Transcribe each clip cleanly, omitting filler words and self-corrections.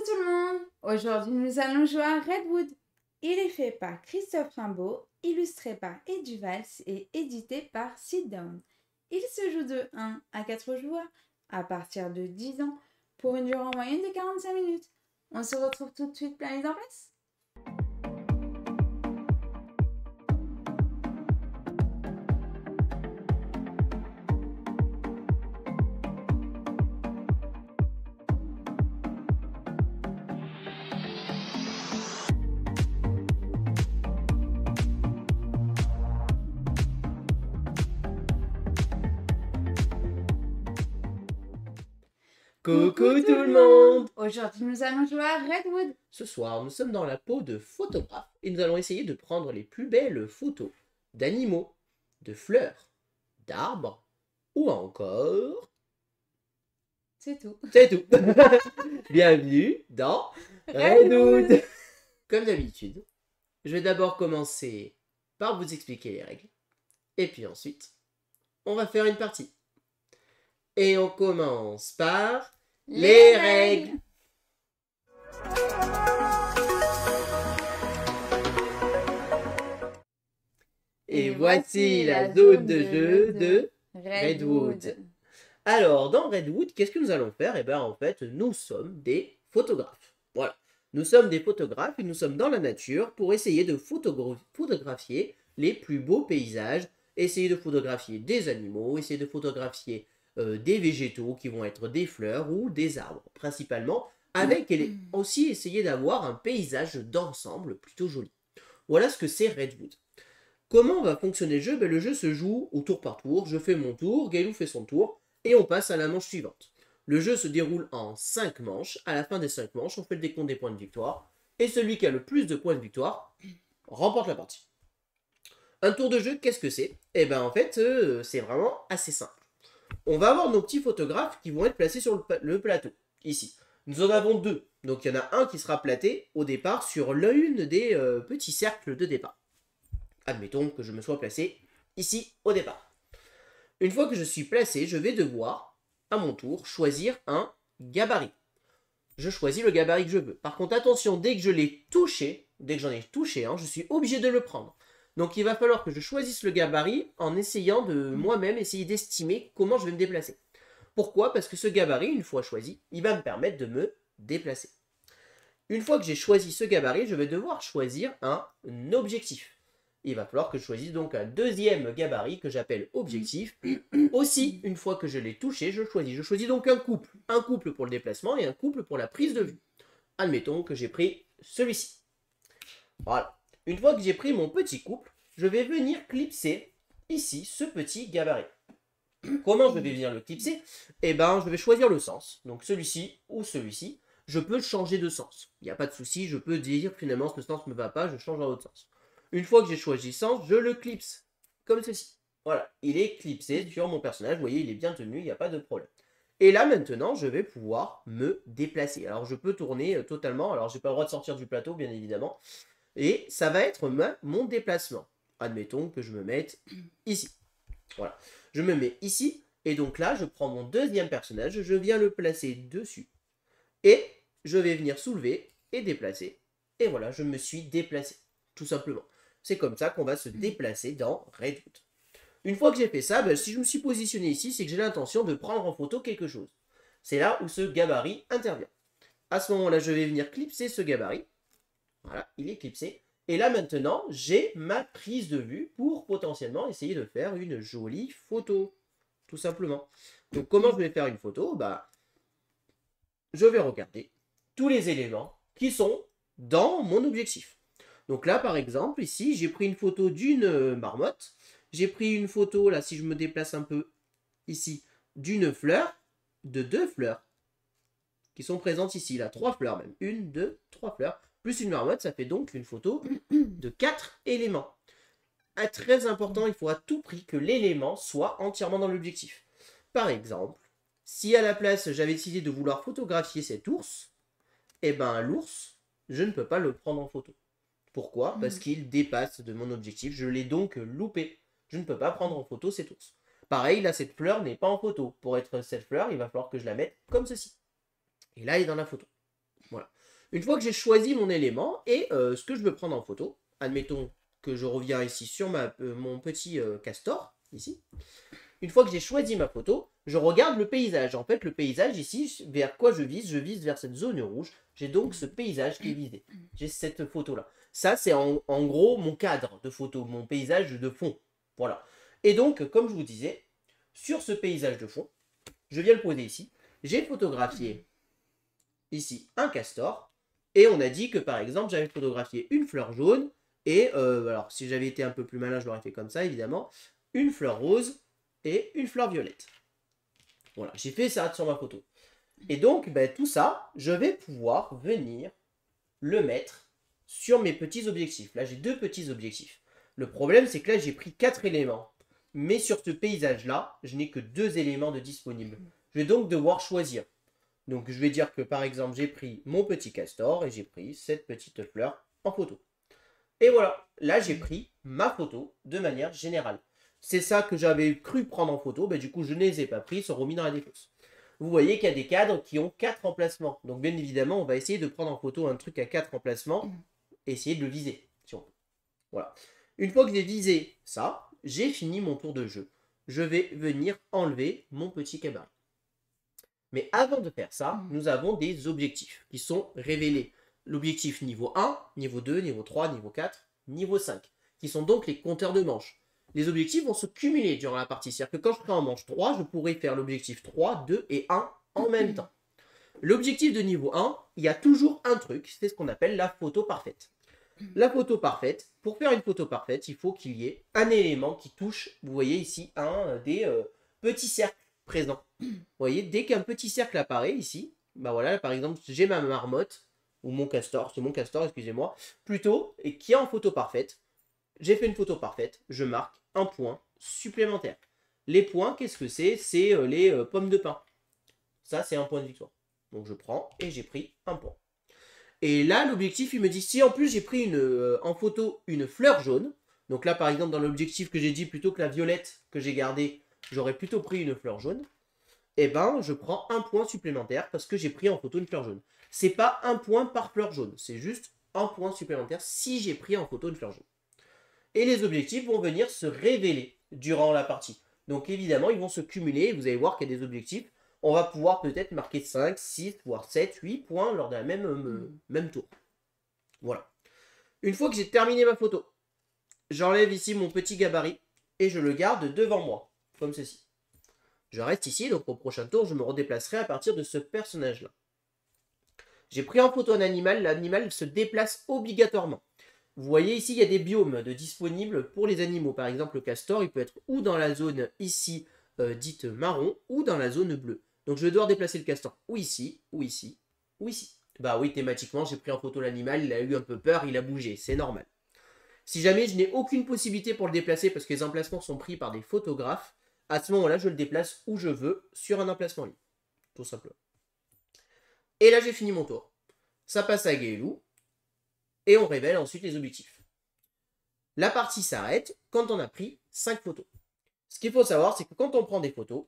tout le monde! Aujourd'hui, nous allons jouer à Redwood. Il est fait par Christophe Rimbaud, illustré par Ed Duvals et édité par Sit Down. Il se joue de 1 à 4 joueurs à partir de 10 ans pour une durée en moyenne de 45 minutes. On se retrouve tout de suite plein mise en place. Coucou tout le monde! Aujourd'hui, nous allons jouer à Redwood. Ce soir, nous sommes dans la peau de photographe et nous allons essayer de prendre les plus belles photos d'animaux, de fleurs, d'arbres ou encore... C'est tout. C'est tout! Bienvenue dans Redwood! Comme d'habitude, je vais d'abord commencer par vous expliquer les règles et puis ensuite, on va faire une partie. Et on commence par les règles. Et voici la zone de jeu de Redwood. Alors, dans Redwood, qu'est-ce que nous allons faire? Eh bien, en fait, nous sommes des photographes. Voilà. Nous sommes des photographes et nous sommes dans la nature pour essayer de photographier les plus beaux paysages, essayer de photographier des animaux, essayer de photographier des végétaux qui vont être des fleurs ou des arbres, principalement, avec aussi essayer d'avoir un paysage d'ensemble plutôt joli. Voilà ce que c'est Redwood. Comment va fonctionner le jeu? Le jeu se joue au tour par tour. Je fais mon tour, Gailou fait son tour, et on passe à la manche suivante. Le jeu se déroule en 5 manches. À la fin des 5 manches, on fait le décompte des points de victoire, et celui qui a le plus de points de victoire remporte la partie. Un tour de jeu, qu'est-ce que c'est? Eh bien, en fait, c'est vraiment assez simple. On va avoir nos petits photographes qui vont être placés sur le plateau, ici. Nous en avons deux, donc il y en a un qui sera platé au départ sur l'une des petits cercles de départ. Admettons que je me sois placé ici au départ. Une fois que je suis placé, je vais devoir, à mon tour, choisir un gabarit. Je choisis le gabarit que je veux. Par contre, attention, dès que je l'ai touché, dès que j'en ai touché un, je suis obligé de le prendre. Donc il va falloir que je choisisse le gabarit en essayant de moi-même essayer d'estimer comment je vais me déplacer. Pourquoi? Parce que ce gabarit, une fois choisi, il va me permettre de me déplacer. Une fois que j'ai choisi ce gabarit, je vais devoir choisir un objectif. Il va falloir que je choisisse donc un deuxième gabarit que j'appelle objectif. Aussi, une fois que je l'ai touché, je choisis. Je choisis donc un couple. Un couple pour le déplacement et un couple pour la prise de vue. Admettons que j'ai pris celui-ci. Voilà. Une fois que j'ai pris mon petit couple, je vais venir clipser ici ce petit gabarit. Comment je vais venir le clipser? Eh bien, je vais choisir le sens. Donc celui-ci ou celui-ci. Je peux changer de sens. Il n'y a pas de souci, je peux dire finalement ce sens ne me va pas, je change dans l'autre sens. Une fois que j'ai choisi le sens, je le clipse. Comme ceci. Voilà, il est clipsé sur mon personnage. Vous voyez, il est bien tenu, il n'y a pas de problème. Et là, maintenant, je vais pouvoir me déplacer. Alors, je peux tourner totalement. Alors, je n'ai pas le droit de sortir du plateau, bien évidemment. Et ça va être mon déplacement. Admettons que je me mette ici. Voilà. Je me mets ici. Et donc là, je prends mon deuxième personnage. Je viens le placer dessus. Et je vais venir soulever et déplacer. Et voilà, je me suis déplacé. Tout simplement. C'est comme ça qu'on va se déplacer dans Redwood. Une fois que j'ai fait ça, si je me suis positionné ici, c'est que j'ai l'intention de prendre en photo quelque chose. C'est là où ce gabarit intervient. À ce moment-là, je vais venir clipser ce gabarit. Voilà, il est clipsé. Et là, maintenant, j'ai ma prise de vue pour potentiellement essayer de faire une jolie photo. Tout simplement. Donc, comment je vais faire une photo? Je vais regarder tous les éléments qui sont dans mon objectif. Donc là, par exemple, ici, j'ai pris une photo d'une marmotte. J'ai pris une photo, là, si je me déplace un peu ici, d'une fleur, de 2 fleurs qui sont présentes ici. Là, 3 fleurs même. 1, 2, 3 fleurs. Plus une marmotte, ça fait donc une photo de 4 éléments. Très important, il faut à tout prix que l'élément soit entièrement dans l'objectif. Par exemple, si à la place, j'avais décidé de vouloir photographier cet ours, eh ben l'ours, je ne peux pas le prendre en photo. Pourquoi? Parce qu'il dépasse de mon objectif. Je l'ai donc loupé. Je ne peux pas prendre en photo cet ours. Pareil, là, cette fleur n'est pas en photo. Pour être cette fleur, il va falloir que je la mette comme ceci. Et là, elle est dans la photo. Voilà. Une fois que j'ai choisi mon élément et ce que je veux prendre en photo, admettons que je reviens ici sur mon petit castor, ici. Une fois que j'ai choisi ma photo, je regarde le paysage. En fait, le paysage ici, vers quoi je vise vers cette zone rouge. J'ai donc ce paysage qui est visé. J'ai cette photo-là. Ça, c'est en gros mon cadre de photo, mon paysage de fond. Voilà. Et donc, comme je vous disais, sur ce paysage de fond, je viens le poser ici. J'ai photographié ici un castor. Et on a dit que, par exemple, j'avais photographié une fleur jaune. Et, alors, si j'avais été un peu plus malin, je l'aurais fait comme ça, évidemment. Une fleur rose et une fleur violette. Voilà, j'ai fait ça sur ma photo. Et donc, ben, tout ça, je vais pouvoir venir le mettre sur mes petits objectifs. Là, j'ai 2 petits objectifs. Le problème, c'est que là, j'ai pris 4 éléments. Mais sur ce paysage-là, je n'ai que 2 éléments de disponibles. Je vais donc devoir choisir. Donc, je vais dire que, par exemple, j'ai pris mon petit castor et j'ai pris cette petite fleur en photo. Et voilà, là, j'ai pris ma photo de manière générale. C'est ça que j'avais cru prendre en photo, ben, du coup je ne les ai pas pris, ils sont remis dans la défausse. Vous voyez qu'il y a des cadres qui ont 4 emplacements. Donc bien évidemment, on va essayer de prendre en photo un truc à 4 emplacements, essayer de le viser, si on peut. Voilà. Une fois que j'ai visé ça, j'ai fini mon tour de jeu. Je vais venir enlever mon petit cabaret. Mais avant de faire ça, nous avons des objectifs qui sont révélés. L'objectif niveau 1, niveau 2, niveau 3, niveau 4, niveau 5, qui sont donc les compteurs de manches. Les objectifs vont se cumuler durant la partie. C'est-à-dire que quand je serai en manche 3, je pourrai faire l'objectif 3, 2 et 1 en même temps. L'objectif de niveau 1, il y a toujours un truc, c'est ce qu'on appelle la photo parfaite. La photo parfaite, pour faire une photo parfaite, il faut qu'il y ait un élément qui touche, vous voyez ici, un des petits cercles présents. Vous voyez, dès qu'un petit cercle apparaît ici, bah voilà, par exemple, j'ai ma marmotte, ou mon castor, c'est mon castor, excusez-moi, plutôt, et qui est en photo parfaite. J'ai fait une photo parfaite, je marque un point supplémentaire. Les points, qu'est-ce que c'est? C'est les pommes de pin. Ça, c'est un point de victoire. Donc je prends et j'ai pris un point. Et là, l'objectif, il me dit, si en plus j'ai pris en photo une fleur jaune, donc là, par exemple, dans l'objectif que j'ai dit, plutôt que la violette que j'ai gardée, j'aurais plutôt pris une fleur jaune, et ben, je prends un point supplémentaire parce que j'ai pris en photo une fleur jaune. C'est pas un point par fleur jaune, c'est juste un point supplémentaire si j'ai pris en photo une fleur jaune. Et les objectifs vont venir se révéler durant la partie. Donc évidemment, ils vont se cumuler. Vous allez voir qu'il y a des objectifs. On va pouvoir peut-être marquer 5, 6, voire 7, 8 points lors d'un même tour. Voilà. Une fois que j'ai terminé ma photo, j'enlève ici mon petit gabarit et je le garde devant moi, comme ceci. Je reste ici, donc au prochain tour, je me redéplacerai à partir de ce personnage-là. J'ai pris en photo un animal, l'animal se déplace obligatoirement. Vous voyez ici, il y a des biomes de disponibles pour les animaux. Par exemple, le castor, il peut être ou dans la zone ici, dite marron, ou dans la zone bleue. Donc je vais devoir déplacer le castor ou ici, ou ici, ou ici. Bah oui, thématiquement, j'ai pris en photo l'animal, il a eu un peu peur, il a bougé, c'est normal. Si jamais je n'ai aucune possibilité pour le déplacer parce que les emplacements sont pris par des photographes, à ce moment-là, je le déplace où je veux sur un emplacement libre. Tout simplement. Et là, j'ai fini mon tour. Ça passe à Gaëlou. Et on révèle ensuite les objectifs. La partie s'arrête quand on a pris 5 photos. Ce qu'il faut savoir, c'est que quand on prend des photos,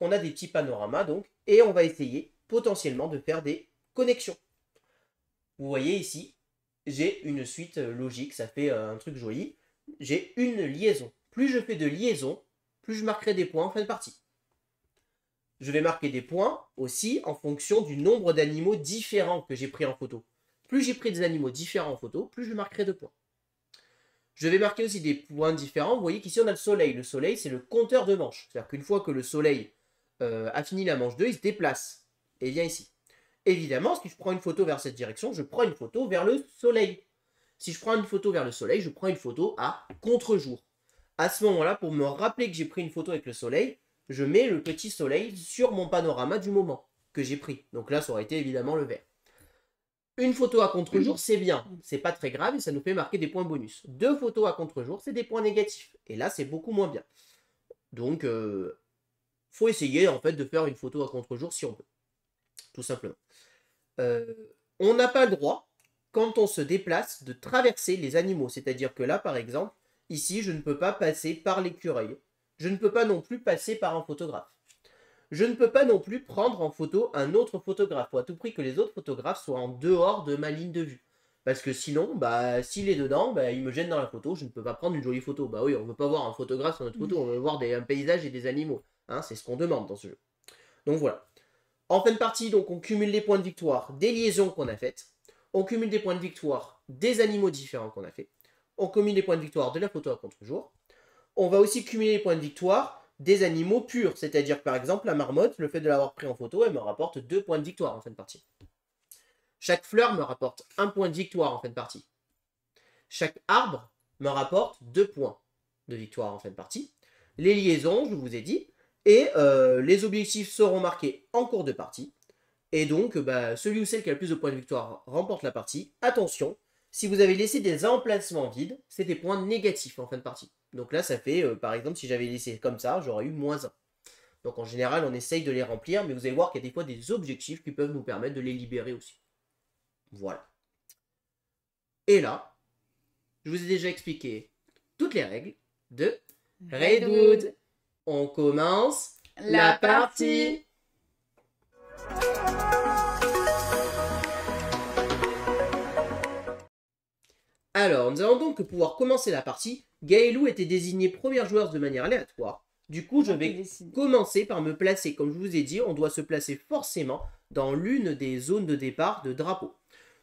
on a des petits panoramas, donc, et on va essayer potentiellement de faire des connexions. Vous voyez ici, j'ai une suite logique, ça fait un truc joli. J'ai une liaison. Plus je fais de liaisons, plus je marquerai des points en fin de partie. Je vais marquer des points aussi en fonction du nombre d'animaux différents que j'ai pris en photo. Plus j'ai pris des animaux différents en photo, plus je marquerai de points. Je vais marquer aussi des points différents. Vous voyez qu'ici on a le soleil. Le soleil, c'est le compteur de manches. C'est-à-dire qu'une fois que le soleil a fini la manche 2, il se déplace et vient ici. Évidemment, si je prends une photo vers cette direction, je prends une photo vers le soleil. Si je prends une photo vers le soleil, je prends une photo à contre-jour. À ce moment-là, pour me rappeler que j'ai pris une photo avec le soleil, je mets le petit soleil sur mon panorama du moment que j'ai pris. Donc là, ça aurait été évidemment le vert. Une photo à contre-jour, c'est bien. C'est pas très grave et ça nous fait marquer des points bonus. 2 photos à contre-jour, c'est des points négatifs. Et là, c'est beaucoup moins bien. Donc, faut essayer en fait de faire une photo à contre-jour si on peut. Tout simplement. On n'a pas le droit, quand on se déplace, de traverser les animaux. C'est-à-dire que là, par exemple, ici, je ne peux pas passer par l'écureuil. Je ne peux pas non plus passer par un photographe. je ne peux pas non plus prendre en photo un autre photographe. Il faut à tout prix que les autres photographes soient en dehors de ma ligne de vue. Parce que sinon, bah, s'il est dedans, bah, il me gêne dans la photo, je ne peux pas prendre une jolie photo. Bah oui, on ne veut pas voir un photographe sur notre photo, on veut voir un paysage et des animaux. Hein, c'est ce qu'on demande dans ce jeu. Donc voilà. En fin de partie, donc, on cumule les points de victoire des liaisons qu'on a faites. On cumule des points de victoire des animaux différents qu'on a fait. On cumule les points de victoire de la photo à contre-jour. On va aussi cumuler les points de victoire des animaux purs. C'est-à-dire que par exemple, la marmotte, le fait de l'avoir pris en photo, elle me rapporte 2 points de victoire en fin de partie. Chaque fleur me rapporte 1 point de victoire en fin de partie. Chaque arbre me rapporte 2 points de victoire en fin de partie. Les liaisons, je vous ai dit. Et les objectifs seront marqués en cours de partie. Et donc, bah, celui ou celle qui a le plus de points de victoire remporte la partie. Attention, si vous avez laissé des emplacements vides, c'est des points négatifs en fin de partie. Donc là, ça fait, par exemple, si j'avais laissé comme ça, j'aurais eu -1. Donc en général, on essaye de les remplir, mais vous allez voir qu'il y a des fois des objectifs qui peuvent nous permettre de les libérer aussi. Voilà. Et là, je vous ai déjà expliqué toutes les règles de Redwood. On commence la partie. Alors, nous allons donc pouvoir commencer la partie. Gaëlou était désignée première joueuse de manière aléatoire. Du coup, je vais commencer par me placer. Comme je vous ai dit, on doit se placer forcément dans l'une des zones de départ de drapeau.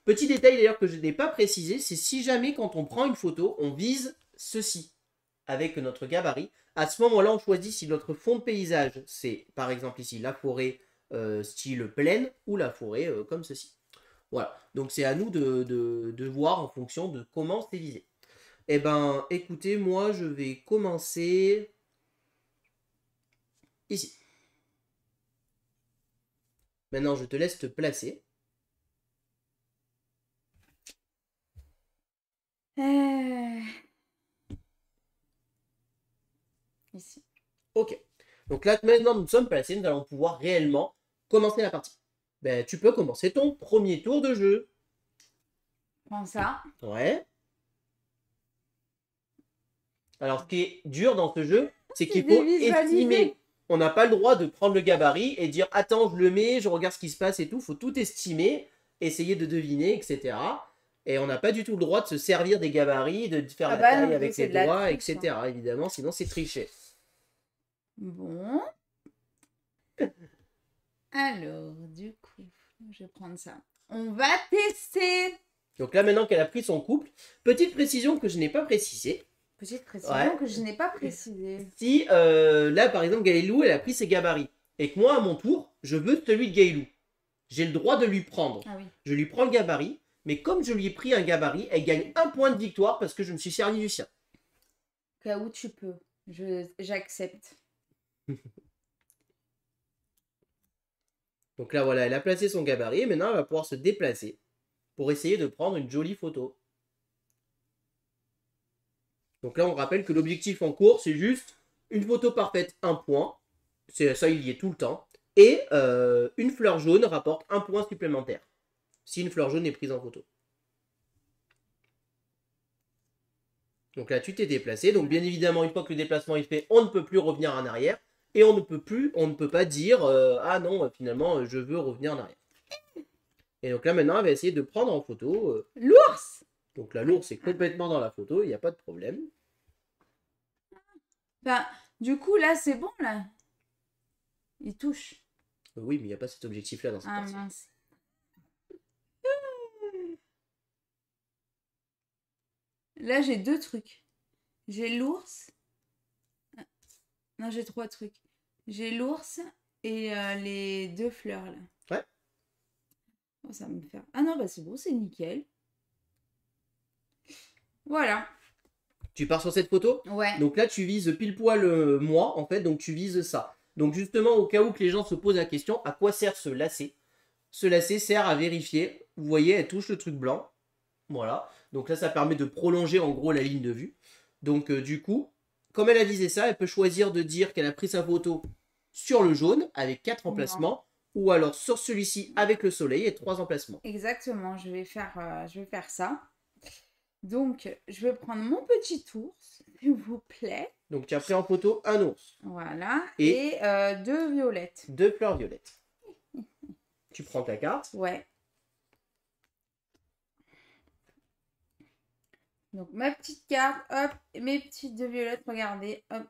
Petit détail d'ailleurs que je n'ai pas précisé, c'est si jamais quand on prend une photo, on vise ceci avec notre gabarit. À ce moment-là, on choisit si notre fond de paysage, c'est par exemple ici la forêt style plaine ou la forêt comme ceci. Voilà, donc c'est à nous de voir en fonction de comment c'est visé. Eh ben, écoutez, moi je vais commencer ici. Maintenant, je te laisse te placer. Ici. Ok. Donc là, maintenant, nous sommes placés, nous allons pouvoir réellement commencer la partie. Ben, tu peux commencer ton premier tour de jeu. Prends ça. Ouais. Alors, ce qui est dur dans ce jeu, c'est qu'il faut estimer. On n'a pas le droit de prendre le gabarit et dire « Attends, je le mets, je regarde ce qui se passe et tout. » Il faut tout estimer, essayer de deviner, etc. Et on n'a pas du tout le droit de se servir des gabarits, de faire la taille avec les doigts, etc. Évidemment, sinon c'est tricher. Bon. Alors, du coup, je vais prendre ça. On va tester. Donc là, maintenant qu'elle a pris son couple, petite précision que je n'ai pas précisée. Petite précision que je n'ai pas précisée. Si, là, par exemple, Gaëlou, elle a pris ses gabarits. Et que moi, à mon tour, je veux celui de Gaëlou. J'ai le droit de lui prendre. Ah oui. Je lui prends le gabarit. Mais comme je lui ai pris un gabarit, elle gagne 1 point de victoire parce que je me suis servi du sien. Au cas où tu peux. J'accepte. Donc là, voilà, elle a placé son gabarit. Et maintenant, elle va pouvoir se déplacer pour essayer de prendre une jolie photo. Donc là, on rappelle que l'objectif en cours, c'est juste une photo parfaite, 1 point. Ça, il y est tout le temps. Et une fleur jaune rapporte 1 point supplémentaire. Si une fleur jaune est prise en photo. Donc là, tu t'es déplacé. Donc bien évidemment, une fois que le déplacement est fait, on ne peut plus revenir en arrière. Et on ne peut pas dire ah non, finalement, je veux revenir en arrière. Et donc là, maintenant, elle va essayer de prendre en photo l'ours. Donc là, l'ours est complètement dans la photo, il n'y a pas de problème. Enfin, du coup, là, c'est bon, là. Il touche. Oui, mais il n'y a pas cet objectif-là dans cette partie. Mince. Là, j'ai 2 trucs. J'ai l'ours. Non, j'ai 3 trucs. J'ai l'ours et les 2 fleurs, là. Ouais. Oh, ça va me faire... Ah non, bah c'est bon, c'est nickel. Voilà. Tu pars sur cette photo? Ouais. Donc là, tu vises pile poil moi, en fait, donc tu vises ça. Donc justement, au cas où que les gens se posent la question, à quoi sert ce lacet? Ce lacet sert à vérifier. Vous voyez, elle touche le truc blanc. Voilà. Donc là, ça permet de prolonger en gros la ligne de vue. Donc du coup, comme elle a visé ça, elle peut choisir de dire qu'elle a pris sa photo sur le jaune avec 4 emplacements. Non. Ou alors sur celui-ci avec le soleil et 3 emplacements. Exactement, je vais faire ça. Donc, je vais prendre mon petit ours, s'il vous plaît. Donc, tu as pris en photo un ours. Voilà. Et 2 violettes. 2 fleurs violettes. Tu prends ta carte. Ouais. Donc, ma petite carte, hop, mes petites 2 violettes, regardez, hop.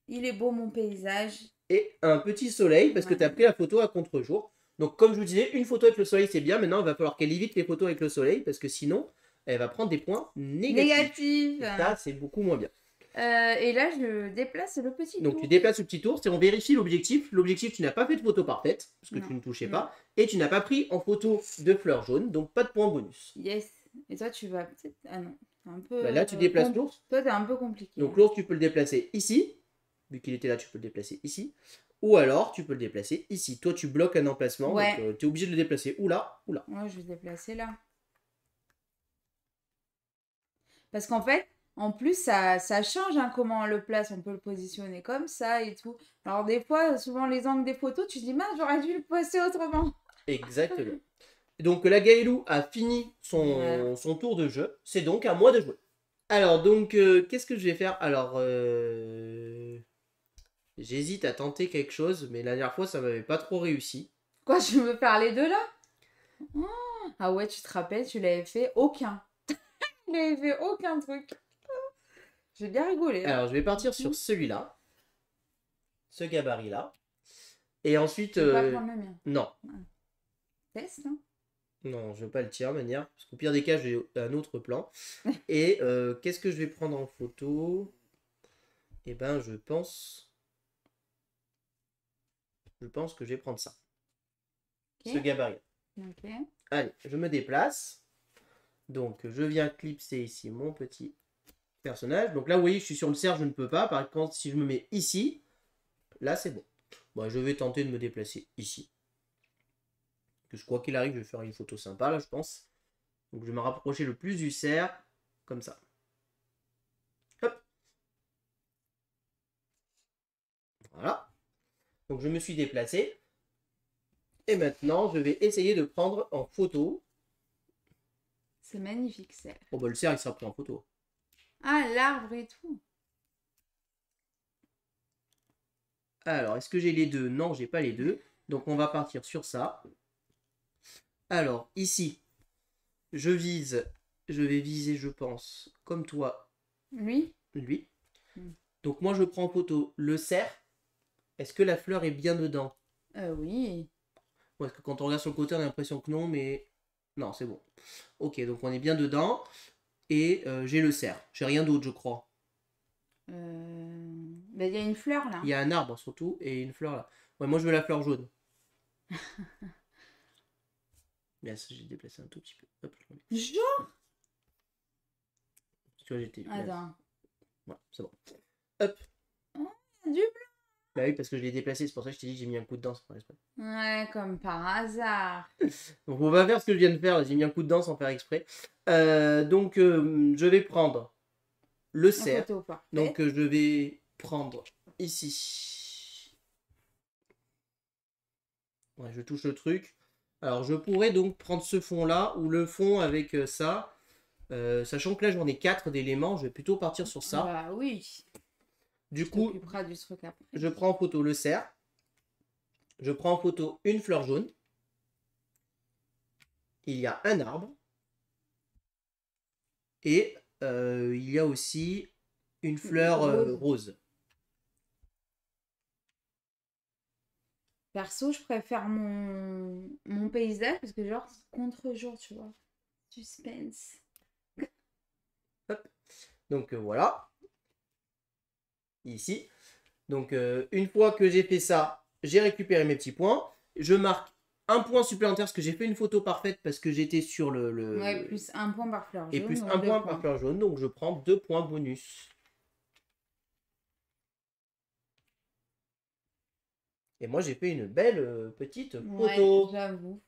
Il est beau, mon paysage. Et un petit soleil, parce que tu as pris la photo à contre-jour. Donc, comme je vous disais, une photo avec le soleil, c'est bien. Maintenant, il va falloir qu'elle évite les photos avec le soleil, parce que sinon, elle va prendre des points négatifs. Et ça, c'est beaucoup moins bien. Et là, je déplace le petit Donc, ours. tu déplaces le petit ours et on vérifie l'objectif. L'objectif, tu n'as pas fait de photo parfaite, parce que tu ne touchais pas. Et tu n'as pas pris en photo de fleurs jaunes, donc pas de points bonus. Yes. Et toi, tu vas peut-être... Ah non, un peu... Bah là, tu déplaces l'ours. Toi, t'es un peu compliqué. Donc, l'ours, tu peux le déplacer ici. Vu qu'il était là, tu peux le déplacer ici. Ou alors, tu peux le déplacer ici. Toi, tu bloques un emplacement. Ouais. Donc, tu es obligé de le déplacer ou là, ou là. Ouais, je vais le déplacer là. Parce qu'en fait, en plus, ça change hein, comment on le place. On peut le positionner comme ça et tout. Alors, des fois, souvent, les angles des photos, tu te dis, mince, j'aurais dû le placer autrement. Exactement. Donc, la Gaëlou a fini son tour de jeu. C'est donc à moi de jouer. Alors, donc, qu'est-ce que je vais faire? Alors, j'hésite à tenter quelque chose, mais la dernière fois, ça m'avait pas trop réussi. Quoi, je veux faire les deux là? Oh, ah ouais, tu te rappelles, tu l'avais fait aucun. Tu n'avais fait aucun truc. J'ai bien rigolé. Hein. Alors, je vais partir sur celui-là. Ce gabarit-là. Et ensuite... Tu veux pas prendre le mien? Non. Test, hein? Non, je veux pas le tirer, manière. Parce qu'au pire des cas, j'ai un autre plan. Et qu'est-ce que je vais prendre en photo? Eh ben, je pense que je vais prendre ça. Okay. Ce gabarit. Ok. Allez, je me déplace. Donc, je viens clipser ici mon petit personnage. Donc là, vous voyez, je suis sur le cerf, je ne peux pas. Par contre, si je me mets ici, là, c'est bon. Bon, je vais tenter de me déplacer ici. Que je crois qu'il arrive, je vais faire une photo sympa, là, je pense. Donc, je vais me rapprocher le plus du cerf, comme ça. Hop. Voilà. Donc, je me suis déplacé. Et maintenant, je vais essayer de prendre en photo. C'est magnifique, cerf. Oh, bah, le cerf, il sera pris en photo. Ah, l'arbre et tout. Alors, est-ce que j'ai les deux? Non, j'ai pas les deux. Donc, on va partir sur ça. Alors, ici, je vais viser, je pense, comme toi. Lui? Lui. Donc, moi, je prends en photo le cerf. Est-ce que la fleur est bien dedans? Oui. Parce que quand on regarde sur le côté, on a l'impression que non, mais... Non, c'est bon. Ok, donc on est bien dedans. Et j'ai le cerf. J'ai rien d'autre, je crois. Ben, y a une fleur, là. Il y a un arbre, surtout, et une fleur, là. Ouais, moi, je veux la fleur jaune. Bien, j'ai déplacé un tout petit peu. Hop, genre? Tu vois, j'étais... Attends. Voilà, c'est bon. Hop. Oh, du blanc. Bah oui, parce que je l'ai déplacé, c'est pour ça que je t'ai dit que j'ai mis un coup de dent sans faire exprès. Ouais, comme par hasard. Donc on va faire ce que je viens de faire, j'ai mis un coup de dent sans faire exprès. Donc je vais prendre le cerf. Donc je vais prendre ici. Ouais, je touche le truc. Alors je pourrais donc prendre ce fond là ou le fond avec ça. Sachant que là j'en ai 4 d'éléments, je vais plutôt partir sur ça. Bah oui. Du coup, du truc après. Je prends en photo le cerf. Je prends en photo une fleur jaune. Il y a un arbre. Et il y a aussi une fleur rose. Perso, je préfère mon paysage parce que genre, contre-jour, tu vois. Suspense. Hop. Donc voilà. Ici. Donc une fois que j'ai fait ça, j'ai récupéré mes petits points. Je marque un point supplémentaire parce que j'ai fait une photo parfaite parce que j'étais sur le... Ouais, plus un point par fleur jaune. Et plus un point par fleur jaune. Donc je prends 2 points bonus. Et moi j'ai fait une belle petite photo. Ouais, j'avoue.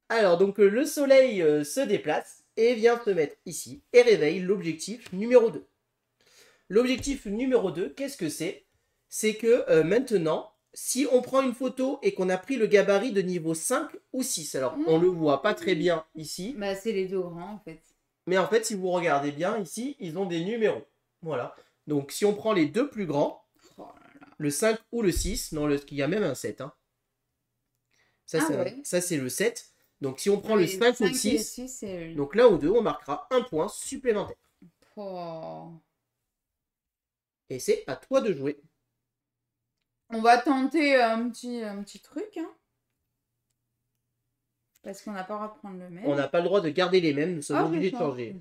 Alors donc le soleil se déplace et vient se mettre ici et réveille l'objectif numéro 2. L'objectif numéro 2, qu'est-ce que c'est? C'est que maintenant, si on prend une photo et qu'on a pris le gabarit de niveau 5 ou 6, alors on le voit pas très bien ici. Bah c'est les deux grands en fait. Mais en fait, si vous regardez bien, ici, ils ont des numéros. Voilà. Donc, si on prend les deux plus grands, Oh là là. le 5 ou le 6, non, il y a même un 7. Hein. Ça, Ah ouais. ça c'est le 7. Donc, si on prend Ah le oui, 5 ou le 5 et 6, 6, c'est... donc l'un ou deux, on marquera un point supplémentaire. Oh. Et c'est à toi de jouer. On va tenter un petit truc, hein. Parce qu'on n'a pas le droit de prendre le même. On n'a pas le droit de garder les mêmes, nous sommes Ah, obligés je de changer.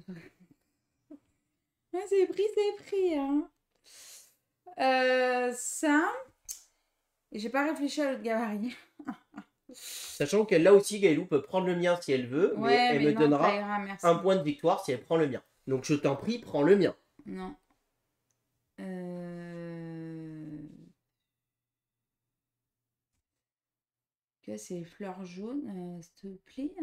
Ah, c'est pris, hein. Ça. Et j'ai pas réfléchi à l'autre gabarit. Sachant qu'elle là aussi, Gaëlou peut prendre le mien si elle veut, mais Ouais, elle mais me non, donnera ça ira, merci. un point de victoire si elle prend le mien. Donc je t'en prie, prends le mien. Non. Que c'est les fleurs jaunes, s'il te plaît.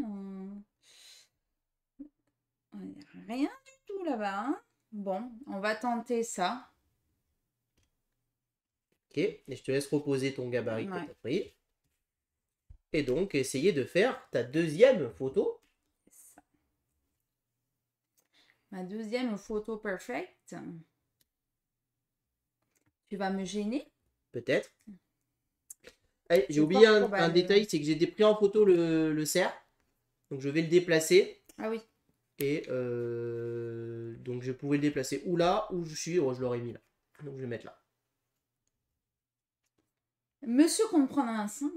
Rien du tout là-bas, hein. Bon, on va tenter ça. Ok, et je te laisse reposer ton gabarit que Ouais. tu as pris. Et donc, essayer de faire ta deuxième photo. Ça. Ma deuxième photo perfecte. Tu vas me gêner? Peut-être. Allez, j'ai C'est oublié fort un probable. détail, c'est que j'ai pris en photo le cerf. Donc je vais le déplacer. Ah oui. Et donc je pouvais le déplacer ou là, ou je suis, je l'aurais mis là. Donc je vais mettre là. Monsieur comprendra un 5.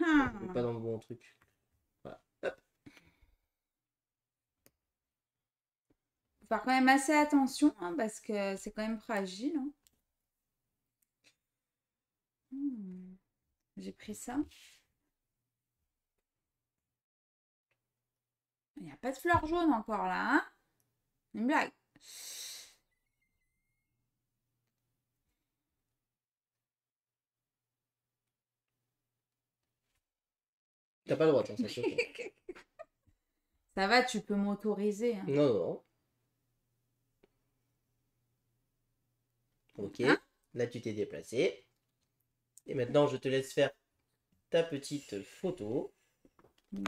On n'est pas dans le bon truc. Voilà. Hop. Faut faire quand même assez attention, hein, parce que c'est quand même fragile. Hein. J'ai pris ça. Il n'y a pas de fleurs jaunes encore là, hein? Une blague. T'as pas le droit de faire ça. Ça va, tu peux m'autoriser. Hein. Non, non, non. Ok, Hein? là tu t'es déplacé. Et maintenant je te laisse faire ta petite photo. Une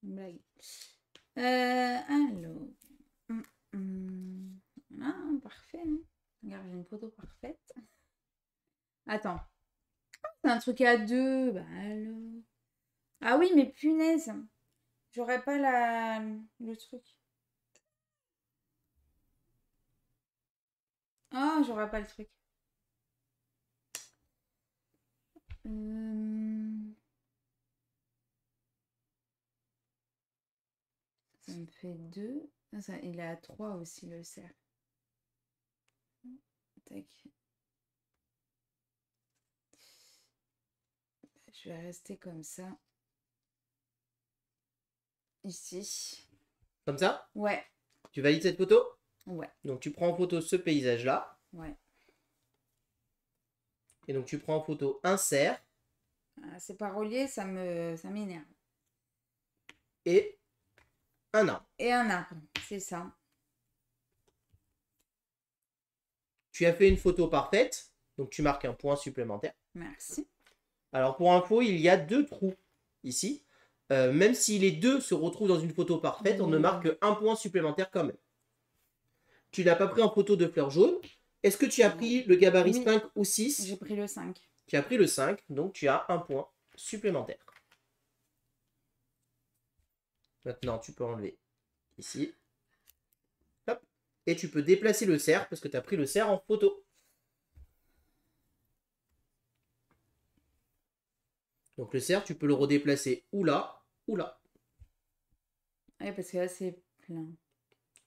blague. Alors. Ah, parfait. Hein. Regarde, j'ai une photo parfaite. Attends. C'est un truc à deux. Bah alors. Ah oui, mais punaise. J'aurais pas le truc. Ah, j'aurais pas le truc. Ça me fait 2. Ah, ça, il est à 3 aussi, le cerf. Tac. Je vais rester comme ça. Ici. Comme ça? Ouais. Tu valides cette photo? Ouais. Donc tu prends en photo ce paysage-là. Ouais. Et donc tu prends en photo un cerf. Ah, c'est pas relié, ça m'énerve. Et un arbre. Et un arbre, c'est ça. Tu as fait une photo parfaite. Donc tu marques un point supplémentaire. Merci. Alors pour info, il y a 2 trous ici. Même si les deux se retrouvent dans une photo parfaite, on ne marque qu'un point supplémentaire quand même. Tu n'as pas pris en photo de fleurs jaunes. Est-ce que tu as pris le gabarit Oui. 5 ou 6? J'ai pris le 5. Tu as pris le 5, donc tu as un point supplémentaire. Maintenant, tu peux enlever ici. Hop. Et tu peux déplacer le cerf parce que tu as pris le cerf en photo. Donc le cerf, tu peux le redéplacer ou là, ou là. Ouais, parce que là, c'est plein.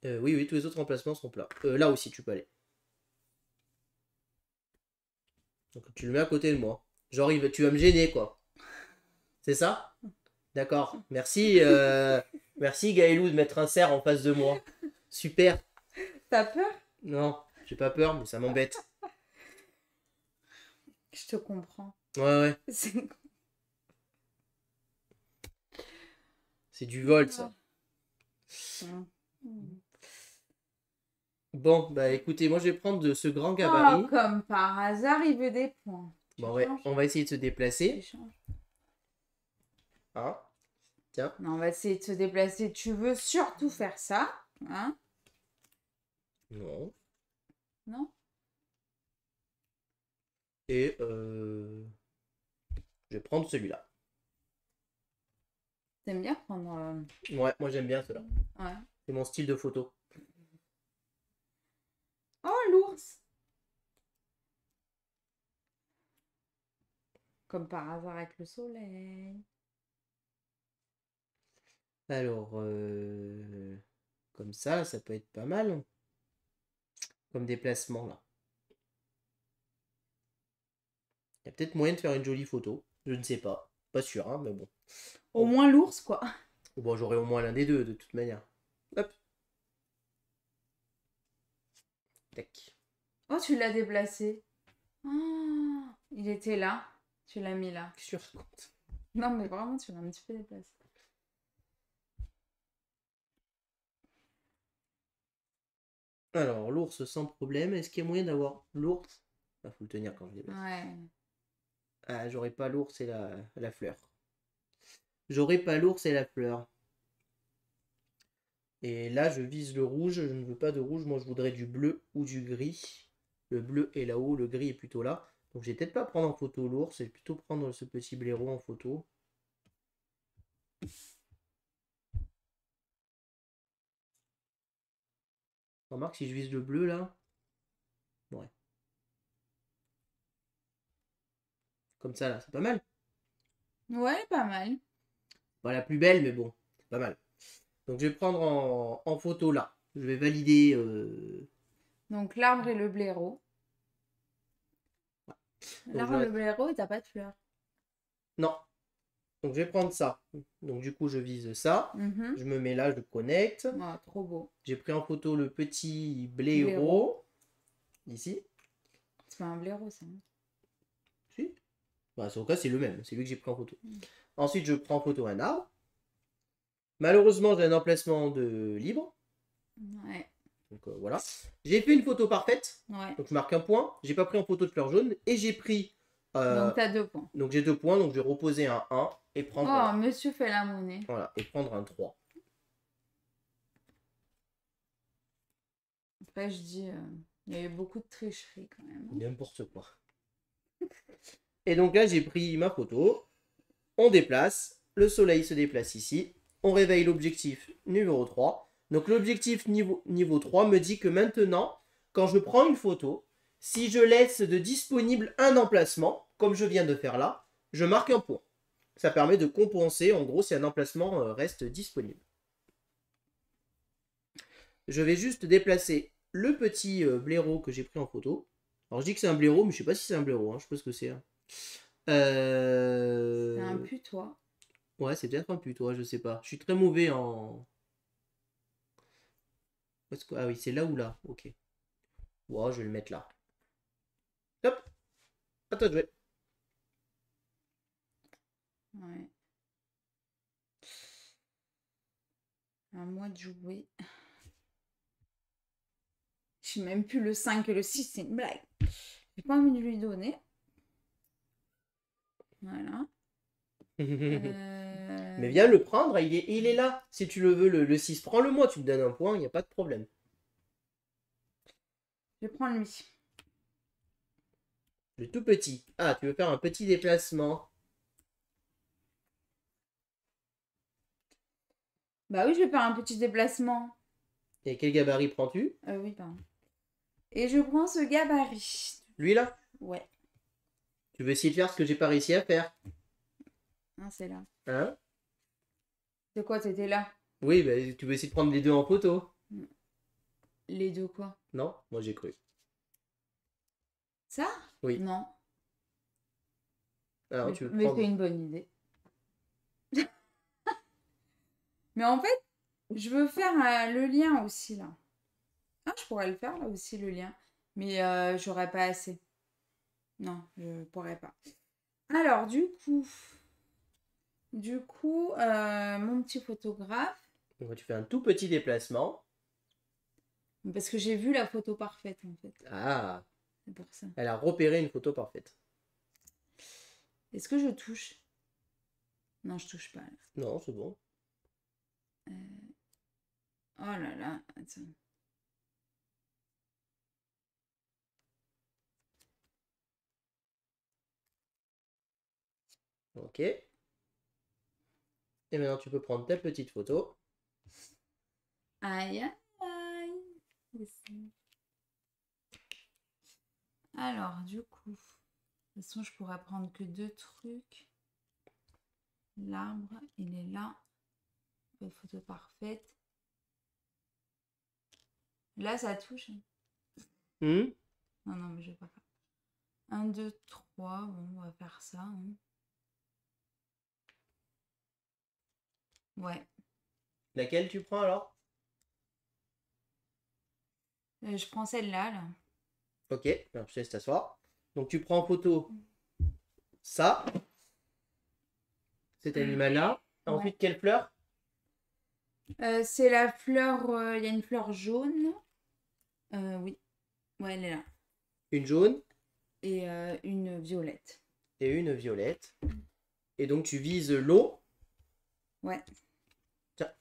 Oui, oui, tous les autres emplacements sont plats. Là aussi, tu peux aller. Donc tu le mets à côté de moi. Genre, tu vas me gêner, quoi. C'est ça? D'accord. Merci, merci Gaëlou de mettre un cerf en face de moi. Super. T'as peur? Non, j'ai pas peur, mais ça m'embête. Je te comprends. Ouais, ouais. C'est du vol, ça. Bon, bah écoutez, moi je vais prendre de ce grand gabarit. Oh, comme par hasard, il veut des points. Bon, ouais, on va essayer de se déplacer. Hein? Tiens. Non, on va essayer de se déplacer. Tu veux surtout faire ça, hein? Non. Non? Et je vais prendre celui-là. T'aimes bien prendre... Ouais, moi j'aime bien cela. Ouais. C'est mon style de photo. Oh, l'ours! Comme par hasard avec le soleil. Alors, comme ça peut être pas mal. Comme déplacement là. Il y a peut-être moyen de faire une jolie photo. Je ne sais pas. Pas sûr, hein, mais bon. Au moins l'ours, quoi. Bon, j'aurai au moins l'un des deux, de toute manière. Hop. Tac. Oh, tu l'as déplacé. Oh, il était là. Tu l'as mis là. Qu'est-ce que tu racontes? Non, mais vraiment, tu l'as un petit peu déplacé. Alors, l'ours sans problème. Est-ce qu'il y a moyen d'avoir l'ours? Il faut le tenir quand je déplace. Ouais. Ah, j'aurais pas l'ours et la fleur. J'aurais pas l'ours et la fleur. Et là, je vise le rouge. Je ne veux pas de rouge. Moi, je voudrais du bleu ou du gris. Le bleu est là-haut. Le gris est plutôt là. Donc, je vais peut-être pas prendre en photo l'ours. Je vais plutôt prendre ce petit blaireau en photo. Remarque, si je vise le bleu, là. Ouais. Comme ça, là. C'est pas mal. Ouais, pas mal. Pas la plus belle, mais bon. C'est pas mal. Donc, je vais prendre en photo, là. Je vais valider... Donc, l'arbre et le blaireau. L'arbre et j'aurais- le blaireau, et t'as pas de fleurs. Non. Donc, je vais prendre ça. Donc, du coup, je vise ça. Mhm. Je me mets là, je connecte. Oh, trop beau. J'ai pris en photo le petit Blaireau. blaireau. Ici. C'est pas un blaireau, ça. Si. Bah, au cas, c'est le même. C'est lui que j'ai pris en photo. Ensuite, je prends en photo un arbre. Malheureusement, j'ai un emplacement de libre. Ouais. Donc, voilà. J'ai fait une photo parfaite. Ouais. Donc, je marque un point. J'ai pas pris en photo de fleur jaune. Et j'ai pris... Donc, t'as 2 points. donc, j'ai 2 points. Donc, je vais reposer un 1 et prendre... Oh, monsieur fait la monnaie. Voilà. Et prendre un 3. Après, je dis, il y a eu beaucoup de tricherie quand même. N'importe quoi. Et donc là, j'ai pris ma photo. On déplace. Le soleil se déplace ici. On réveille l'objectif numéro 3. Donc l'objectif niveau 3 me dit que maintenant, quand je prends une photo, si je laisse de disponible un emplacement, comme je viens de faire là, je marque un point. Ça permet de compenser, en gros, si un emplacement reste disponible. Je vais juste déplacer le petit blaireau que j'ai pris en photo. Alors je dis que c'est un blaireau, mais je sais pas si c'est un blaireau, hein. Je sais pas ce que c'est. Hein. C'est un putois. Ouais, c'est peut-être un putois, je sais pas. Je suis très mauvais en... Ah oui, c'est là ou là? Ok. Wow, je vais le mettre là. Hop. À toi de jouer. Ouais. À moi de jouer. Je sais même plus le 5 et le 6, c'est une blague. J'ai pas envie de lui donner. Voilà. Mais viens le prendre, il est là. Si tu le veux, le 6, prends-le moi, tu me donnes un point, il n'y a pas de problème. Je vais prendre lui. Le tout petit. Ah, tu veux faire un petit déplacement? Bah oui, je vais faire un petit déplacement. Et quel gabarit prends-tu? Oui, pardon. Et je prends ce gabarit. Lui là? Ouais. Tu veux essayer de faire ce que j'ai pas réussi à faire? Ah, c'est là. Hein? C'est quoi, t'étais là? Oui, bah, tu veux essayer de prendre les deux en photo? Les deux quoi? Non? Moi j'ai cru. Ça? Oui. Non. Alors, tu veux Mais prendre... c'est une bonne idée. Mais en fait, je veux faire le lien aussi là. Ah, je pourrais le faire là aussi, le lien. Mais j'aurais pas assez. Non, je pourrais pas. Alors, mon petit photographe, Donc, tu fais un tout petit déplacement. parce que j'ai vu la photo parfaite en fait. Ah, C'est pour ça. elle a repéré une photo parfaite. Est-ce que je touche? Non, je touche pas. Là. Non, c'est bon. Oh là là, attends. Ok. Et maintenant, tu peux prendre ta petite photo. Aïe, aïe. Alors, du coup, de toute façon, je pourrais prendre que 2 trucs. L'arbre, il est là. Photo parfaite. Là, ça touche. Hmm. Non, non, mais je vais pas faire. 1, 2, 3. Bon, on va faire ça. Hein. Ouais. Laquelle tu prends alors? Je prends celle-là, là. Ok, alors je te laisse t'asseoir. Donc tu prends en photo ça, cet animal-là. Ouais. Ensuite, quelle fleur? C'est la fleur. Il y a une fleur jaune. Oui. Ouais, elle est là. Une jaune Et une violette. et une violette. Et donc tu vises l'eau. Ouais. Tiens.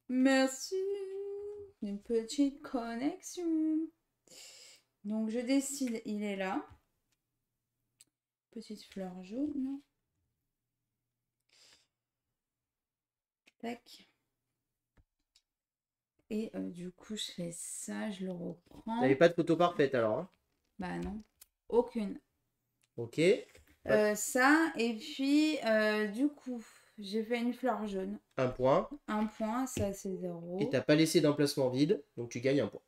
Merci. Une petite connexion. Donc je décide, il est là. Petite fleur jaune. Tac. Et du coup, je fais ça, je le reprends. T'avais pas de photo parfaite alors, hein? Bah non, aucune. Ok. Ça, et puis du coup, j'ai fait une fleur jaune. Un point. 1 point, ça c'est 0. Et t'as pas laissé d'emplacement vide, donc tu gagnes un point.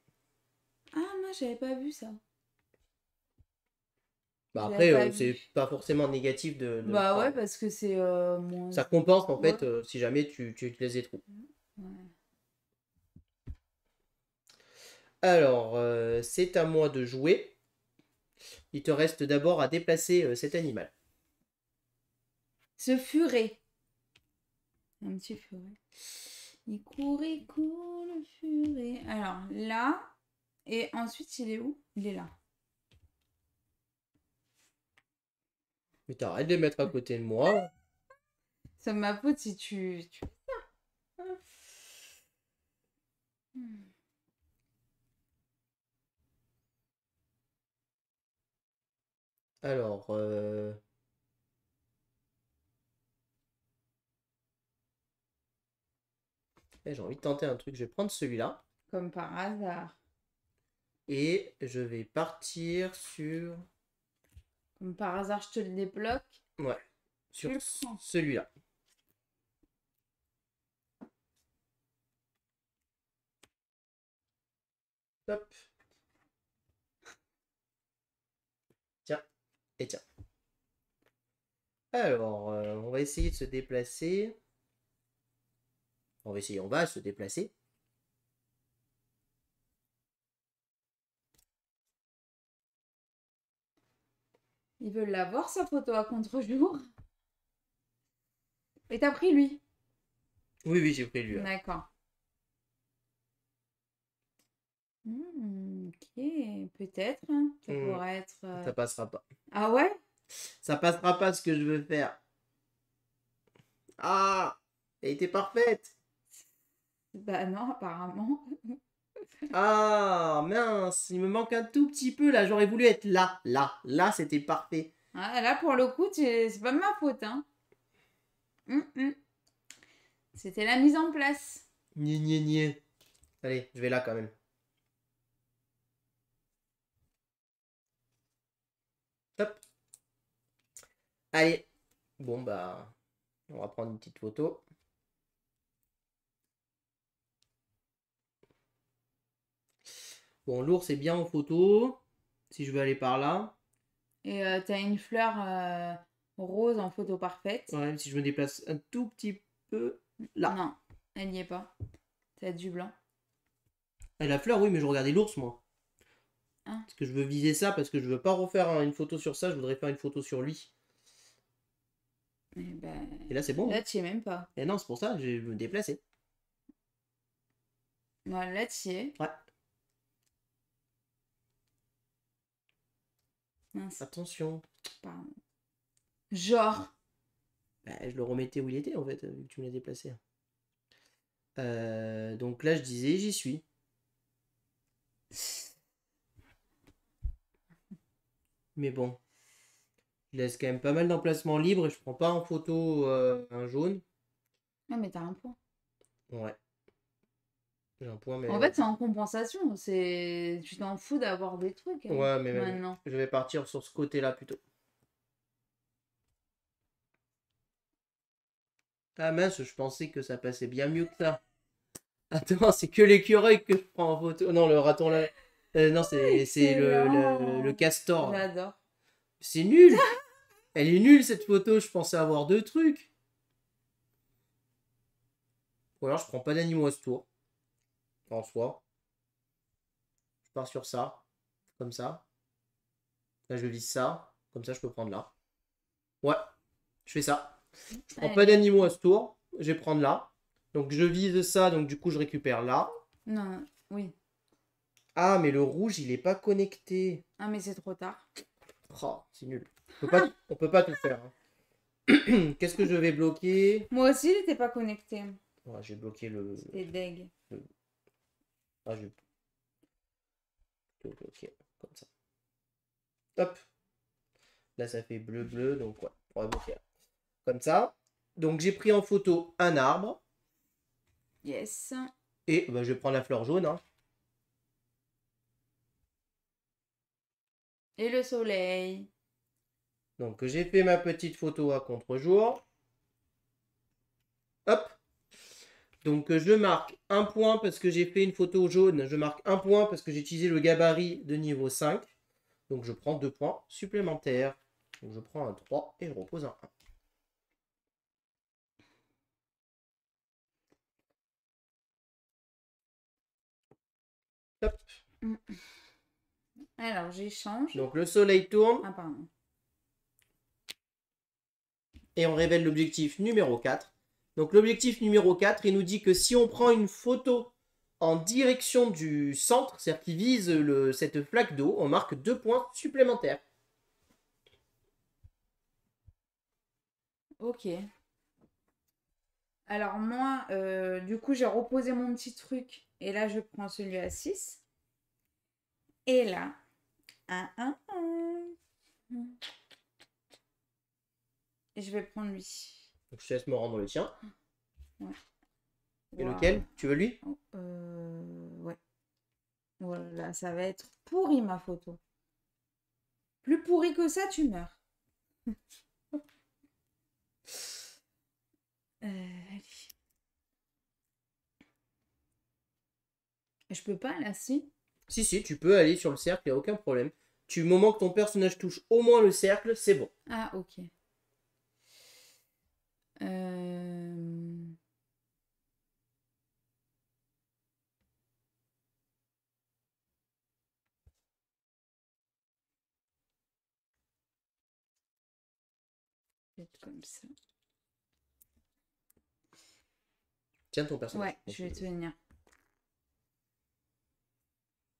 Ah, moi j'avais pas vu ça. Bah J'avais pas après, vu. c'est pas forcément négatif de le Bah ouais, prendre. parce que c'est moins. Ça compense en fait Ouais. si jamais tu te laisses des trous. Ouais. Alors, c'est à moi de jouer. Il te reste d'abord à déplacer cet animal. Ce furet. Un petit furet. Il court, le furet. Alors là, et ensuite il est où? Il est là. Mais t'arrêtes de les mettre à côté de moi. C'est ma faute si tu... Alors, j'ai envie de tenter un truc. Je vais prendre celui-là. Comme par hasard. Et je vais partir sur... Comme par hasard, je te le débloque. Ouais, sur Tu le prends. celui-là. Hop. Tiens, et tiens. Alors, on va essayer de se déplacer. On va se déplacer. Ils veulent la voir, sa photo à contre-jour. Et t'as pris lui. Oui, oui, j'ai pris lui. D'accord. Ok, peut-être. Ça pourrait être... Ça passera pas. Ah ouais? Ça passera pas ce que je veux faire. Ah, elle était parfaite. Bah non, apparemment. Ah, mince, il me manque un tout petit peu là. J'aurais voulu être là, là, c'était parfait. Ah, là, pour le coup, c'est pas ma faute. Hein. C'était la mise en place. Gné, gné, gné. Allez, je vais là quand même. Hop. Allez. Bon, bah, on va prendre une petite photo. Bon, l'ours est bien en photo. Si je veux aller par là. Et t'as une fleur rose en photo parfaite. Ouais, même si je me déplace un tout petit peu là. Non, elle n'y est pas. T'as du blanc. Et la fleur, oui, mais je regardais l'ours, moi. Hein? Parce que je veux viser ça, parce que je veux pas refaire une photo sur ça, je voudrais faire une photo sur lui. Et, ben, Et là, c'est bon. là, tu y es même pas. Et non, c'est pour ça, je vais me déplacer. Voilà, là, tu y es. Ouais. Mince, Attention. pardon. Genre. Bah je le remettais où il était en fait, vu que tu me l'as déplacé. Donc là, je disais, j'y suis. Mais bon, je laisse quand même pas mal d'emplacements libres et je prends pas en photo un jaune. Ah, mais t'as un point. Ouais. J'ai un point, mais. En fait, c'est en compensation. Tu t'en fous d'avoir des trucs Ouais, mais maintenant. je vais partir sur ce côté-là plutôt. Ah mince, je pensais que ça passait bien mieux que ça. Attends, c'est que l'écureuil que je prends en photo. Non, le raton là. Non, c'est le Excellent. castor. J'adore. C'est nul. Elle est nulle cette photo, je pensais avoir deux trucs. Ou alors je prends pas d'animaux à ce tour. En soi. Je pars sur ça. Comme ça. Là je vise ça. Comme ça je peux prendre là. Ouais, je fais ça. Je prends pas Allez. d'animaux à ce tour. Je vais prendre là. Donc je vise ça, donc du coup je récupère là. Non, oui. Ah, mais le rouge il est pas connecté. Ah, mais c'est trop tard. Oh, c'est nul. On peut pas tout faire. Hein. Qu'est-ce que je vais bloquer? Moi aussi, il n'était pas connecté. Ouais, j'ai bloqué le. C'était deg. Ah, je vais le bloquer comme ça. Hop. Là, ça fait bleu-bleu, donc ouais, on va bloquer. Comme ça. Donc, j'ai pris en photo un arbre. Yes. Et bah, je vais prendre la fleur jaune. Hein. Et le soleil. Donc, j'ai fait ma petite photo à contre-jour. Hop. Donc, je marque un point parce que j'ai fait une photo jaune. Je marque un point parce que j'ai utilisé le gabarit de niveau 5. Donc, je prends 2 points supplémentaires. Donc, je prends un 3 et je repose un 1. Hop. Alors, j'échange. Donc, le soleil tourne. Ah, pardon. Et on révèle l'objectif numéro 4. Donc l'objectif numéro 4, il nous dit que si on prend une photo en direction du centre, c'est-à-dire qu'il vise cette flaque d'eau, on marque 2 points supplémentaires. Ok. Alors moi, du coup, j'ai reposé mon petit truc. Et là, je prends celui à 6. Et là, 1. Et je vais prendre lui. Donc je te laisse me rendre le tien. Ouais. Et Wow. lequel? Tu veux lui? Ouais. Voilà, ça va être pourri ma photo. Plus pourri que ça, tu meurs. Allez. Je peux pas là, si? Si, tu peux aller sur le cercle, il n'y a aucun problème. Du moment que ton personnage touche au moins le cercle, c'est bon. Ah, ok. Peut-être comme ça. Tiens ton personnage. Ouais, je vais tenir.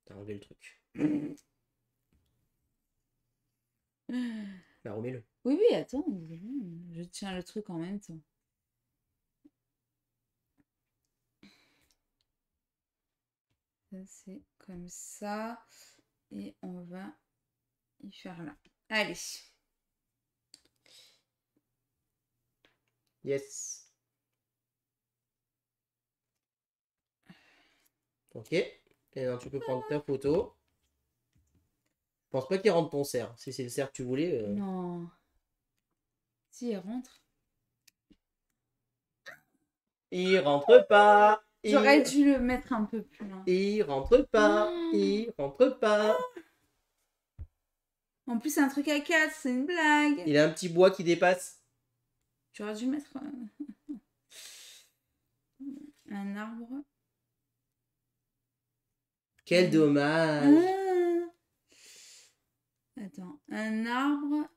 T'as enlevé le truc. Bah remets-le. Oui, oui, attends. Je tiens le truc en même temps. Ça, c'est comme ça. Et on va y faire là. Allez. Yes. Ok. Et alors tu peux prendre ta photo. Je pense pas qu'il rentre ton cerf. Si c'est le cerf que tu voulais. Non. Si, il rentre. Il rentre pas. J'aurais dû le mettre un peu plus loin. Il rentre pas. Il rentre pas. En plus, c'est un truc à 4, c'est une blague. Il a un petit bois qui dépasse. J'aurais dû mettre un arbre. Quel dommage. Attends, un arbre.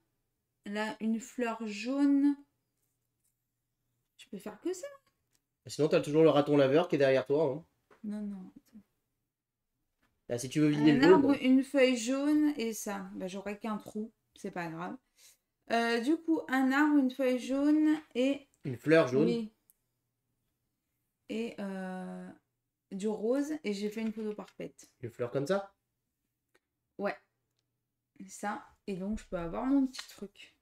Là, une fleur jaune. Je peux faire que ça? Sinon, t'as toujours le raton laveur qui est derrière toi. Hein. Non, non. Là, si tu veux vider Un le jaune. arbre, une feuille jaune et ça. Bah, j'aurais qu'un trou. C'est pas grave. Du coup, un arbre, une feuille jaune et... Une fleur jaune. Oui. Et du rose. Et j'ai fait une photo parfaite. Une fleur comme ça? Ouais. Ça. Et donc, je peux avoir mon petit truc.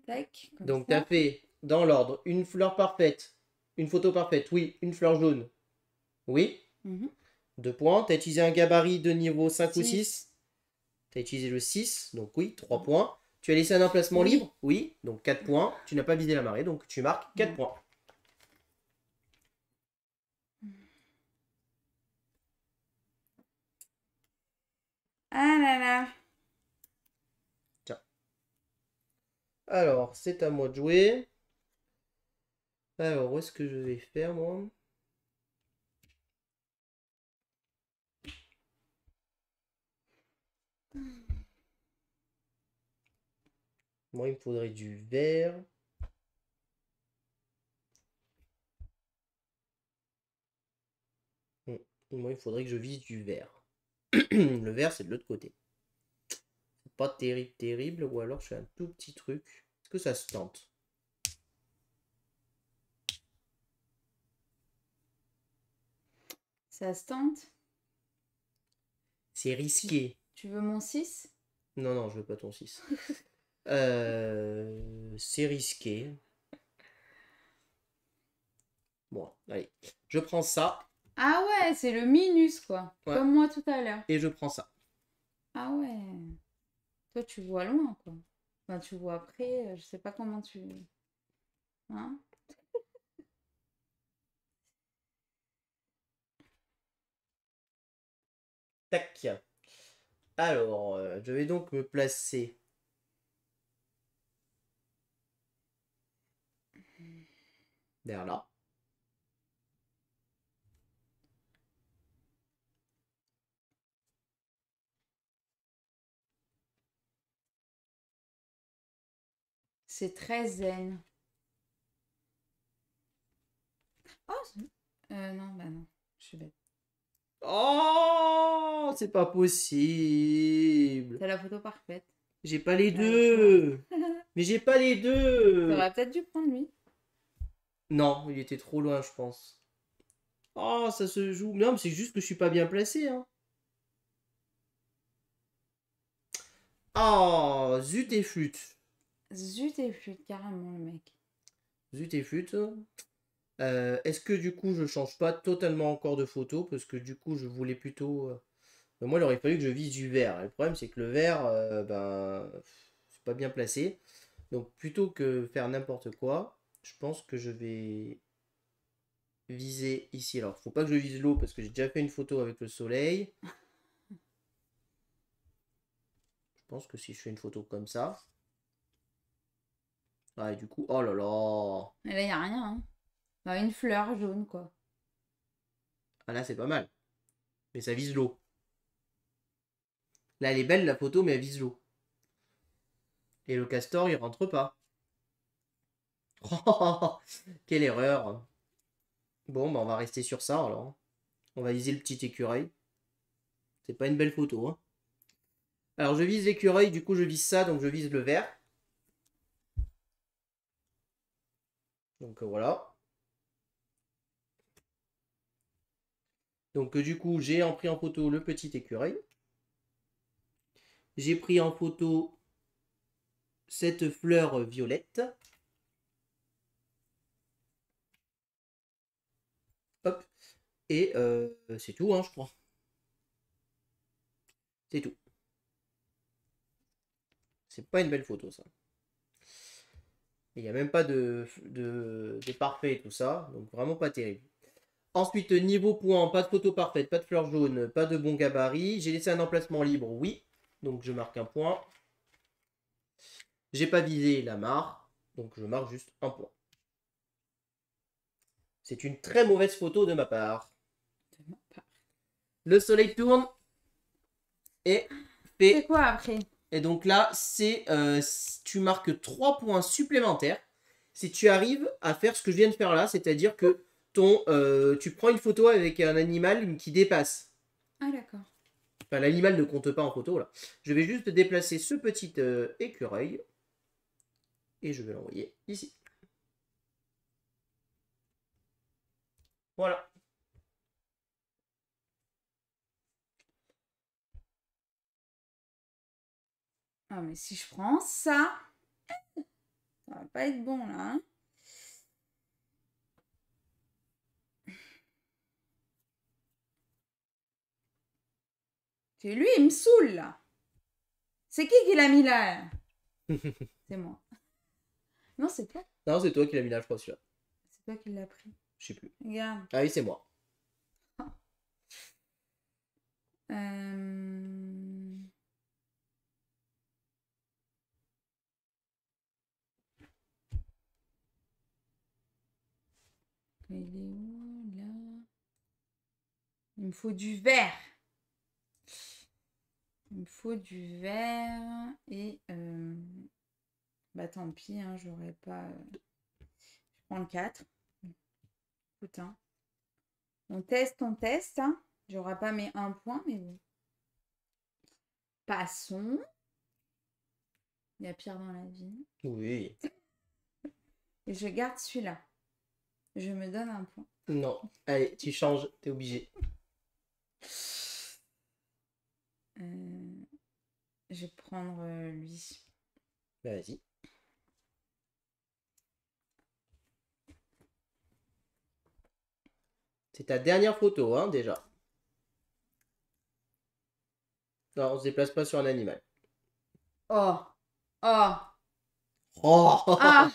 Tac. Donc, tu as fait dans l'ordre une fleur parfaite, une photo parfaite, oui, une fleur jaune, oui. 2 points. Tu as utilisé un gabarit de niveau 5 ou 6. Tu as utilisé le 6, donc oui, 3 points. Tu as laissé un emplacement libre? Oui, donc 4 points. Tu n'as pas vidé la marée, donc tu marques 4 points. Ah là là. Tiens. Alors, c'est à moi de jouer. Alors, où est-ce que je vais faire, moi? Moi, il me faudrait du vert. Moi, il faudrait que je vise du vert. Le vert, c'est de l'autre côté. C'est pas terrible, terrible. Ou alors, je fais un tout petit truc. Est-ce que ça se tente? Ça se tente? C'est risqué. Tu veux mon 6? Non, non, je veux pas ton 6. C'est risqué. Bon, allez. Je prends ça. Ah ouais, c'est le minus, quoi. Ouais. Comme moi tout à l'heure. Et je prends ça. Ah ouais. Toi, tu vois loin, quoi. Enfin, tu vois après, je sais pas comment tu... Hein? Tac. Alors, je vais donc me placer vers là. C'est très zen. Oh, non, bah non. Je suis bête. Oh, c'est pas possible. C'est la photo parfaite. J'ai pas les deux. Mais j'ai pas les deux. T'aurais peut-être dû prendre lui. Non, il était trop loin, je pense. Oh, ça se joue. Non, mais c'est juste que je suis pas bien placé, hein. Oh, zut et flûte. Zut et flûte, carrément, le mec. Zut et flûte. Est-ce que du coup je change pas totalement encore de photo? Parce que du coup je voulais plutôt... moi il aurait fallu que je vise du vert. Et le problème c'est que le vert, ben, c'est pas bien placé. Donc plutôt que faire n'importe quoi, je pense que je vais viser ici. Alors faut pas que je vise l'eau parce que j'ai déjà fait une photo avec le soleil. Je pense que si je fais une photo comme ça... Ah et du coup, oh là là. Et là, y a rien, hein. Bah, une fleur jaune, quoi. Ah là c'est pas mal. Mais ça vise l'eau. Là elle est belle la photo mais elle vise l'eau. Et le castor il rentre pas. Oh, quelle erreur. Bon, bah on va rester sur ça alors. On va viser le petit écureuil. C'est pas une belle photo, hein. Alors je vise l'écureuil, du coup je vise ça, donc je vise le vert. Donc voilà. Donc du coup j'ai pris en photo le petit écureuil. J'ai pris en photo cette fleur violette. Hop. Et c'est tout, hein, je crois. C'est tout. C'est pas une belle photo, ça. Il n'y a même pas de parfait et tout ça. Donc vraiment pas terrible. Ensuite, niveau point, pas de photo parfaite, pas de fleur jaune, pas de bon gabarit. J'ai laissé un emplacement libre, oui. Donc je marque un point. J'ai pas visé la mare. Donc je marque juste un point. C'est une très mauvaise photo de ma part. Le soleil tourne. Et fait... C'est quoi après? Et donc là, c'est tu marques 3 points supplémentaires si tu arrives à faire ce que je viens de faire là, c'est-à-dire que tu prends une photo avec un animal qui dépasse. Ah d'accord. Enfin, l'animal ne compte pas en photo, là. Je vais juste déplacer ce petit écureuil. Et je vais l'envoyer ici. Voilà. Ah, mais si je prends ça va pas être bon, là. Hein. C'est lui, il me saoule, là. C'est qui l'a mis là? C'est moi. Non, c'est toi. Non, c'est toi qui l'as mis là, je crois, celui-là. C'est toi qui l'as pris. Je sais plus. Regarde. Ah oui, c'est moi. Il est où, là? Il me faut du vert. Il me faut du vert. Et... Bah tant pis, hein, j'aurais pas... Je prends le 4. Putain. On teste, hein. J'aurai pas mes 1 point, mais bon. Passons. Il y a pire dans la vie. Oui. Et je garde celui-là. Je me donne 1 point. Non. Allez, tu changes, t'es obligé. Je vais prendre lui. Bah, vas-y. C'est ta dernière photo, hein, déjà. Non, on se déplace pas sur un animal. Oh. Oh. Oh Ah.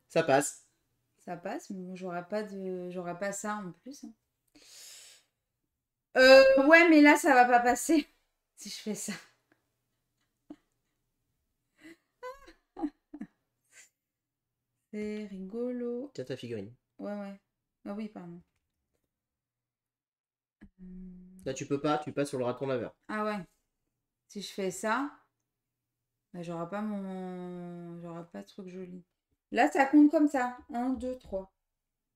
Ça passe. Ça passe, mais bon, j'aurai pas ça en plus. Hein. Ouais, mais là, ça va pas passer si je fais ça. C'est rigolo. Tiens ta figurine. Ouais. Ah oui, pardon. Là, tu peux pas, tu passes sur le raton laveur. Ah ouais. Si je fais ça, bah, j'aurai pas de truc joli. Là, ça compte comme ça. 1, 2, 3.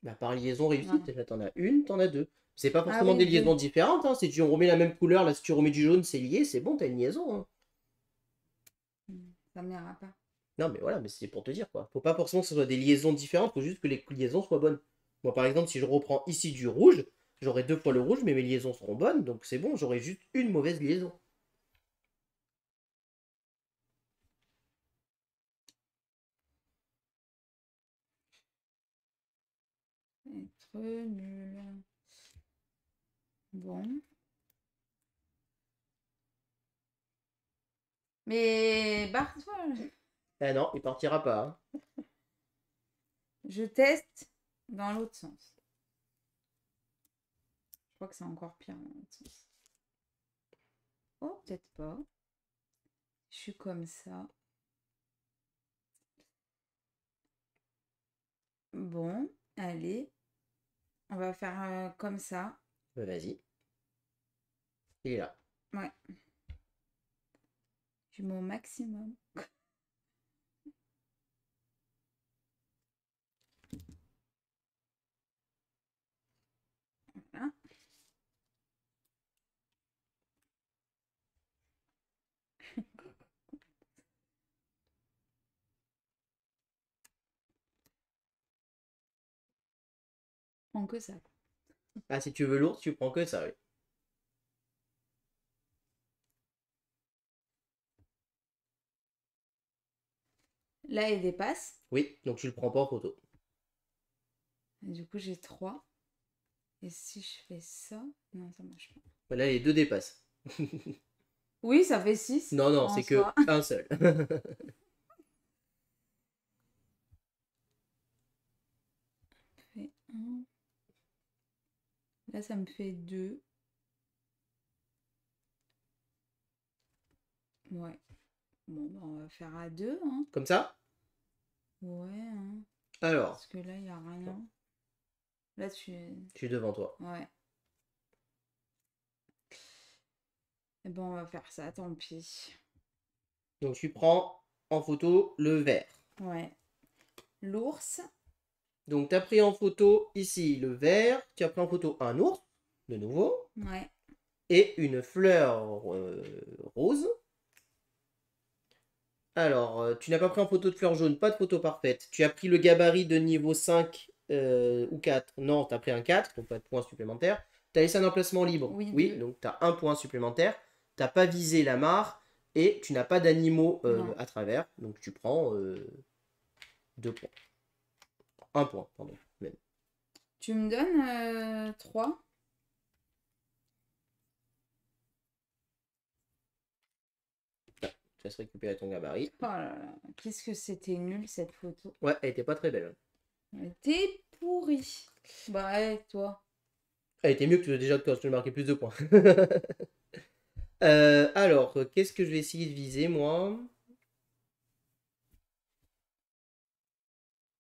Bah, par liaison réussie, Ouais. déjà t'en as une, t'en as deux. C'est pas forcément oui, des deux. liaisons différentes, hein. Si tu remets la même couleur, là, si tu remets du jaune, c'est lié, c'est bon, t'as une liaison. Hein. Ça m'ira pas. Non, mais voilà, mais c'est pour te dire, quoi. Faut pas forcément que ce soit des liaisons différentes, faut juste que les liaisons soient bonnes. Moi, par exemple, si je reprends ici du rouge, j'aurai 2 fois le rouge, mais mes liaisons seront bonnes, donc c'est bon, j'aurai juste une mauvaise liaison. Être nul. Bon. Mais barre-toi. Ah non, il partira pas. Hein. Je teste dans l'autre sens. Je crois que c'est encore pire dans l'autre sens. Oh, peut-être pas. Je suis comme ça. Bon, allez. On va faire comme ça. Bah, vas-y. Il est là. Ouais. Je mets au maximum. Voilà. Je prends que ça. Ah, si tu veux l'ours, tu prends que ça, oui. Là, il dépasse. Oui, donc tu le prends pas en photo. Et du coup, j'ai 3. Et si je fais ça... Non, ça marche pas. Bah, là, les deux dépassent. Oui, ça fait 6. Non, non, c'est que un seul. Fait 1. Là, ça me fait 2. Ouais. Bon, bah, on va faire à 2. Hein. Comme ça? Ouais. Hein. Alors. Parce que là, il n'y a rien. Là, Je suis devant toi. Ouais. Et bon, on va faire ça, tant pis. Donc tu prends en photo le vert. Ouais. L'ours. Donc tu as pris en photo ici le vert, tu as pris en photo un ours, de nouveau. Ouais. et une fleur rose. Alors, tu n'as pas pris en photo de fleur jaune, pas de photo parfaite. Tu as pris le gabarit de niveau 5 ou 4. Non, tu as pris un 4, donc pas de points supplémentaires. Tu as laissé un emplacement libre. Oui, donc tu as un point supplémentaire. Tu n'as pas visé la mare et tu n'as pas d'animaux à travers. Donc tu prends 2 points. 1 point, pardon. Même. Tu me donnes 3. Tu laisses récupérer ton gabarit. Oh là là, qu'est-ce que c'était nul cette photo. Ouais, elle était pas très belle. Elle était pourrie. Bah ouais, toi. Elle était mieux que déjà que toi, je te marquais plus de points. Alors, qu'est-ce que je vais essayer de viser, moi?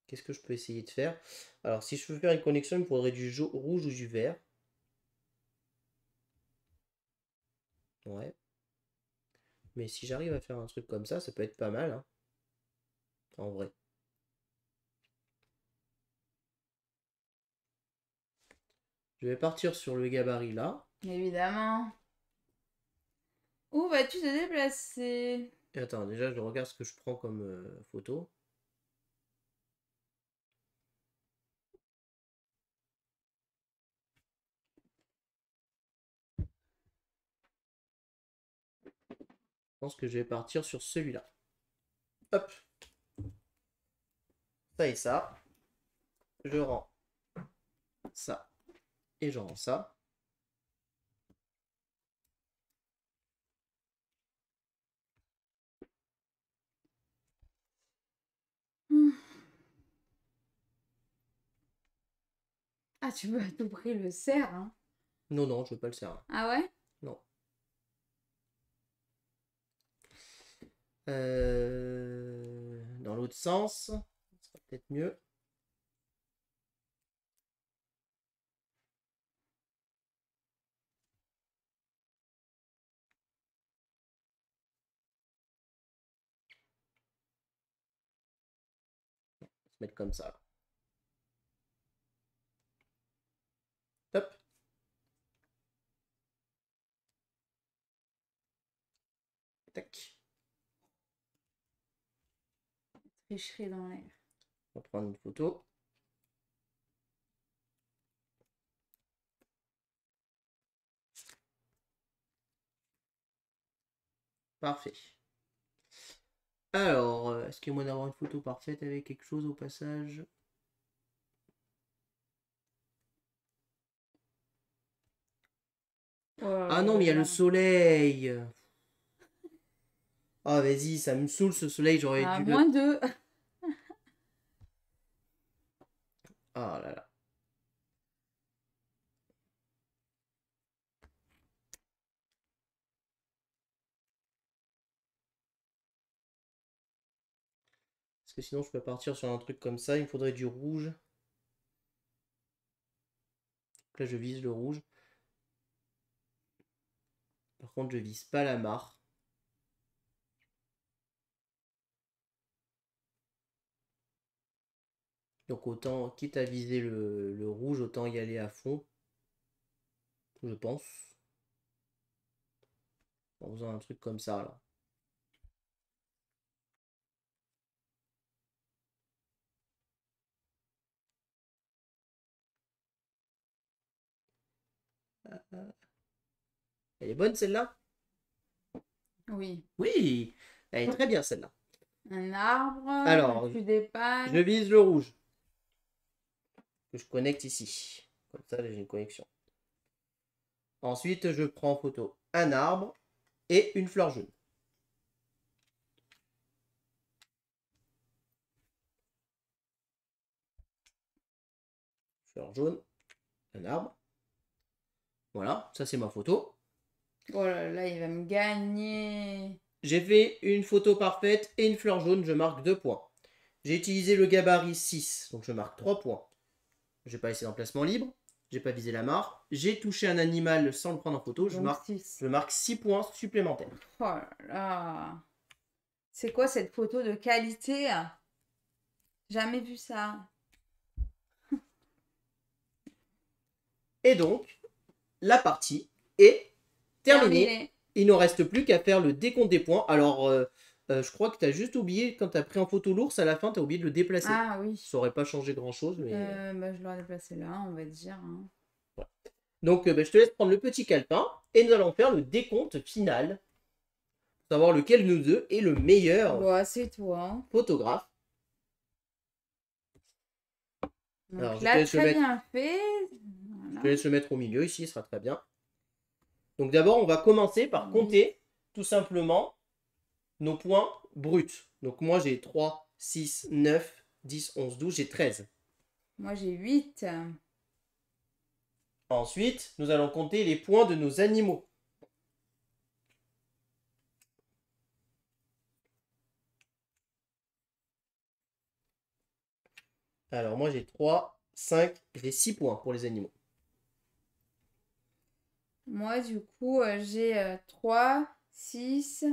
Qu'est-ce que je peux essayer de faire? Alors, si je veux faire une connexion, il me faudrait du rouge ou du vert. Ouais. Mais si j'arrive à faire un truc comme ça peut être pas mal, hein. En vrai. Je vais partir sur le gabarit là. Évidemment. Où vas-tu te déplacer? Et attends, déjà, je regarde ce que je prends comme photo. Je pense que je vais partir sur celui-là. Hop. Ça et ça. Je rends ça. Et je rends ça. Ah, tu veux à tout prix le cerf, hein? Non, non, je veux pas le serrer. Ah ouais? Non. Dans l'autre sens, ça sera peut-être mieux. On va se mettre comme ça. Hop. Tac. Tricherie dans l'air. On va prendre une photo. Parfait. Alors, est-ce qu'il y a moyen d'avoir une photo parfaite avec quelque chose au passage? Ah non, mais il y a le soleil. Ah, vas-y, ça me saoule ce soleil, j'aurais À dû moins le... de... Ah là là. Parce que sinon, je peux partir sur un truc comme ça, il me faudrait du rouge. Donc là, je vise le rouge. Par contre, je vise pas la mare. Donc autant, quitte à viser le rouge, autant y aller à fond. Je pense. En faisant un truc comme ça, là. Elle est bonne, celle-là? Oui. Oui, elle est très bien, celle-là. Un arbre, Alors, tu dépannes. je vise le rouge. Que je connecte ici. Comme ça, j'ai une connexion. Ensuite, je prends en photo un arbre et une fleur jaune. Fleur jaune, un arbre. Voilà, ça c'est ma photo. Oh là là, il va me gagner. J'ai fait une photo parfaite et une fleur jaune, je marque 2 points. J'ai utilisé le gabarit 6, donc je marque 3 points. J'ai pas laissé d'emplacement libre, j'ai pas visé la mare, j'ai touché un animal sans le prendre en photo, je marque 6 points supplémentaires. Oh là là. C'est quoi cette photo de qualité? Jamais vu ça. Et donc, la partie est terminé. Il ne nous reste plus qu'à faire le décompte des points. Alors, je crois que tu as juste oublié, quand tu as pris en photo l'ours, à la fin, tu as oublié de le déplacer. Ah oui. Ça n'aurait pas changé grand-chose. Mais... je l'aurais déplacé là, on va dire. Hein. Voilà. Donc, je te laisse prendre le petit calepin et nous allons faire le décompte final. Pour savoir lequel de nous deux est le meilleur c'est toi. Photographe. Donc alors, là, très bien fait. Voilà. Je te laisse le mettre au milieu ici, ce sera très bien. Donc d'abord, on va commencer par compter tout simplement nos points bruts. Donc moi, j'ai 3, 6, 9, 10, 11, 12, j'ai 13. Moi, j'ai 8. Ensuite, nous allons compter les points de nos animaux. Alors moi, j'ai 3, 5, j'ai 6 points pour les animaux. Moi, du coup, j'ai 3, 6,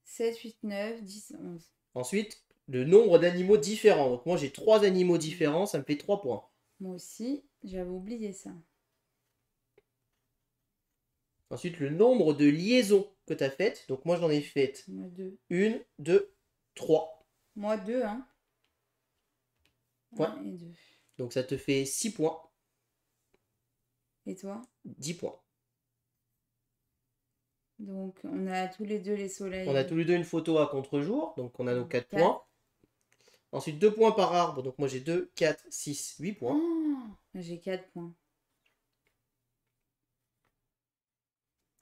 7, 8, 9, 10, 11. Ensuite, le nombre d'animaux différents. Donc moi, j'ai 3 animaux différents, ça me fait 3 points. Moi aussi, j'avais oublié ça. Ensuite, le nombre de liaisons que tu as faites. Donc moi, j'en ai faites 1, 2, 3. Moi, 2, hein. Ouais. 1 et 2. Donc ça te fait 6 points. Et toi? 10 points. Donc, on a tous les deux les soleils. On a tous les deux une photo à contre-jour. Donc on a nos 4 points. Ensuite, 2 points par arbre. Donc moi, j'ai 2, 4, 6, 8 points. Oh, j'ai 4 points.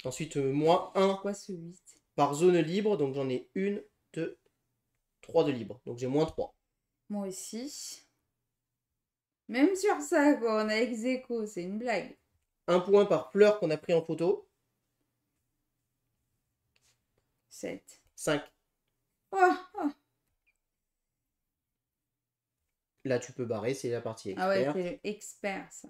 Ensuite, moi, 1 quoi, ce 8 par zone libre. Donc j'en ai 1, 2, 3 de libre. Donc j'ai moins 3. Moi aussi. Même sur ça, quoi, on a ex aequo, c'est une blague. 1 point par fleur qu'on a pris en photo. 7. 5. Oh. Là, tu peux barrer, c'est la partie expert. Ah ouais, c'est expert, ça.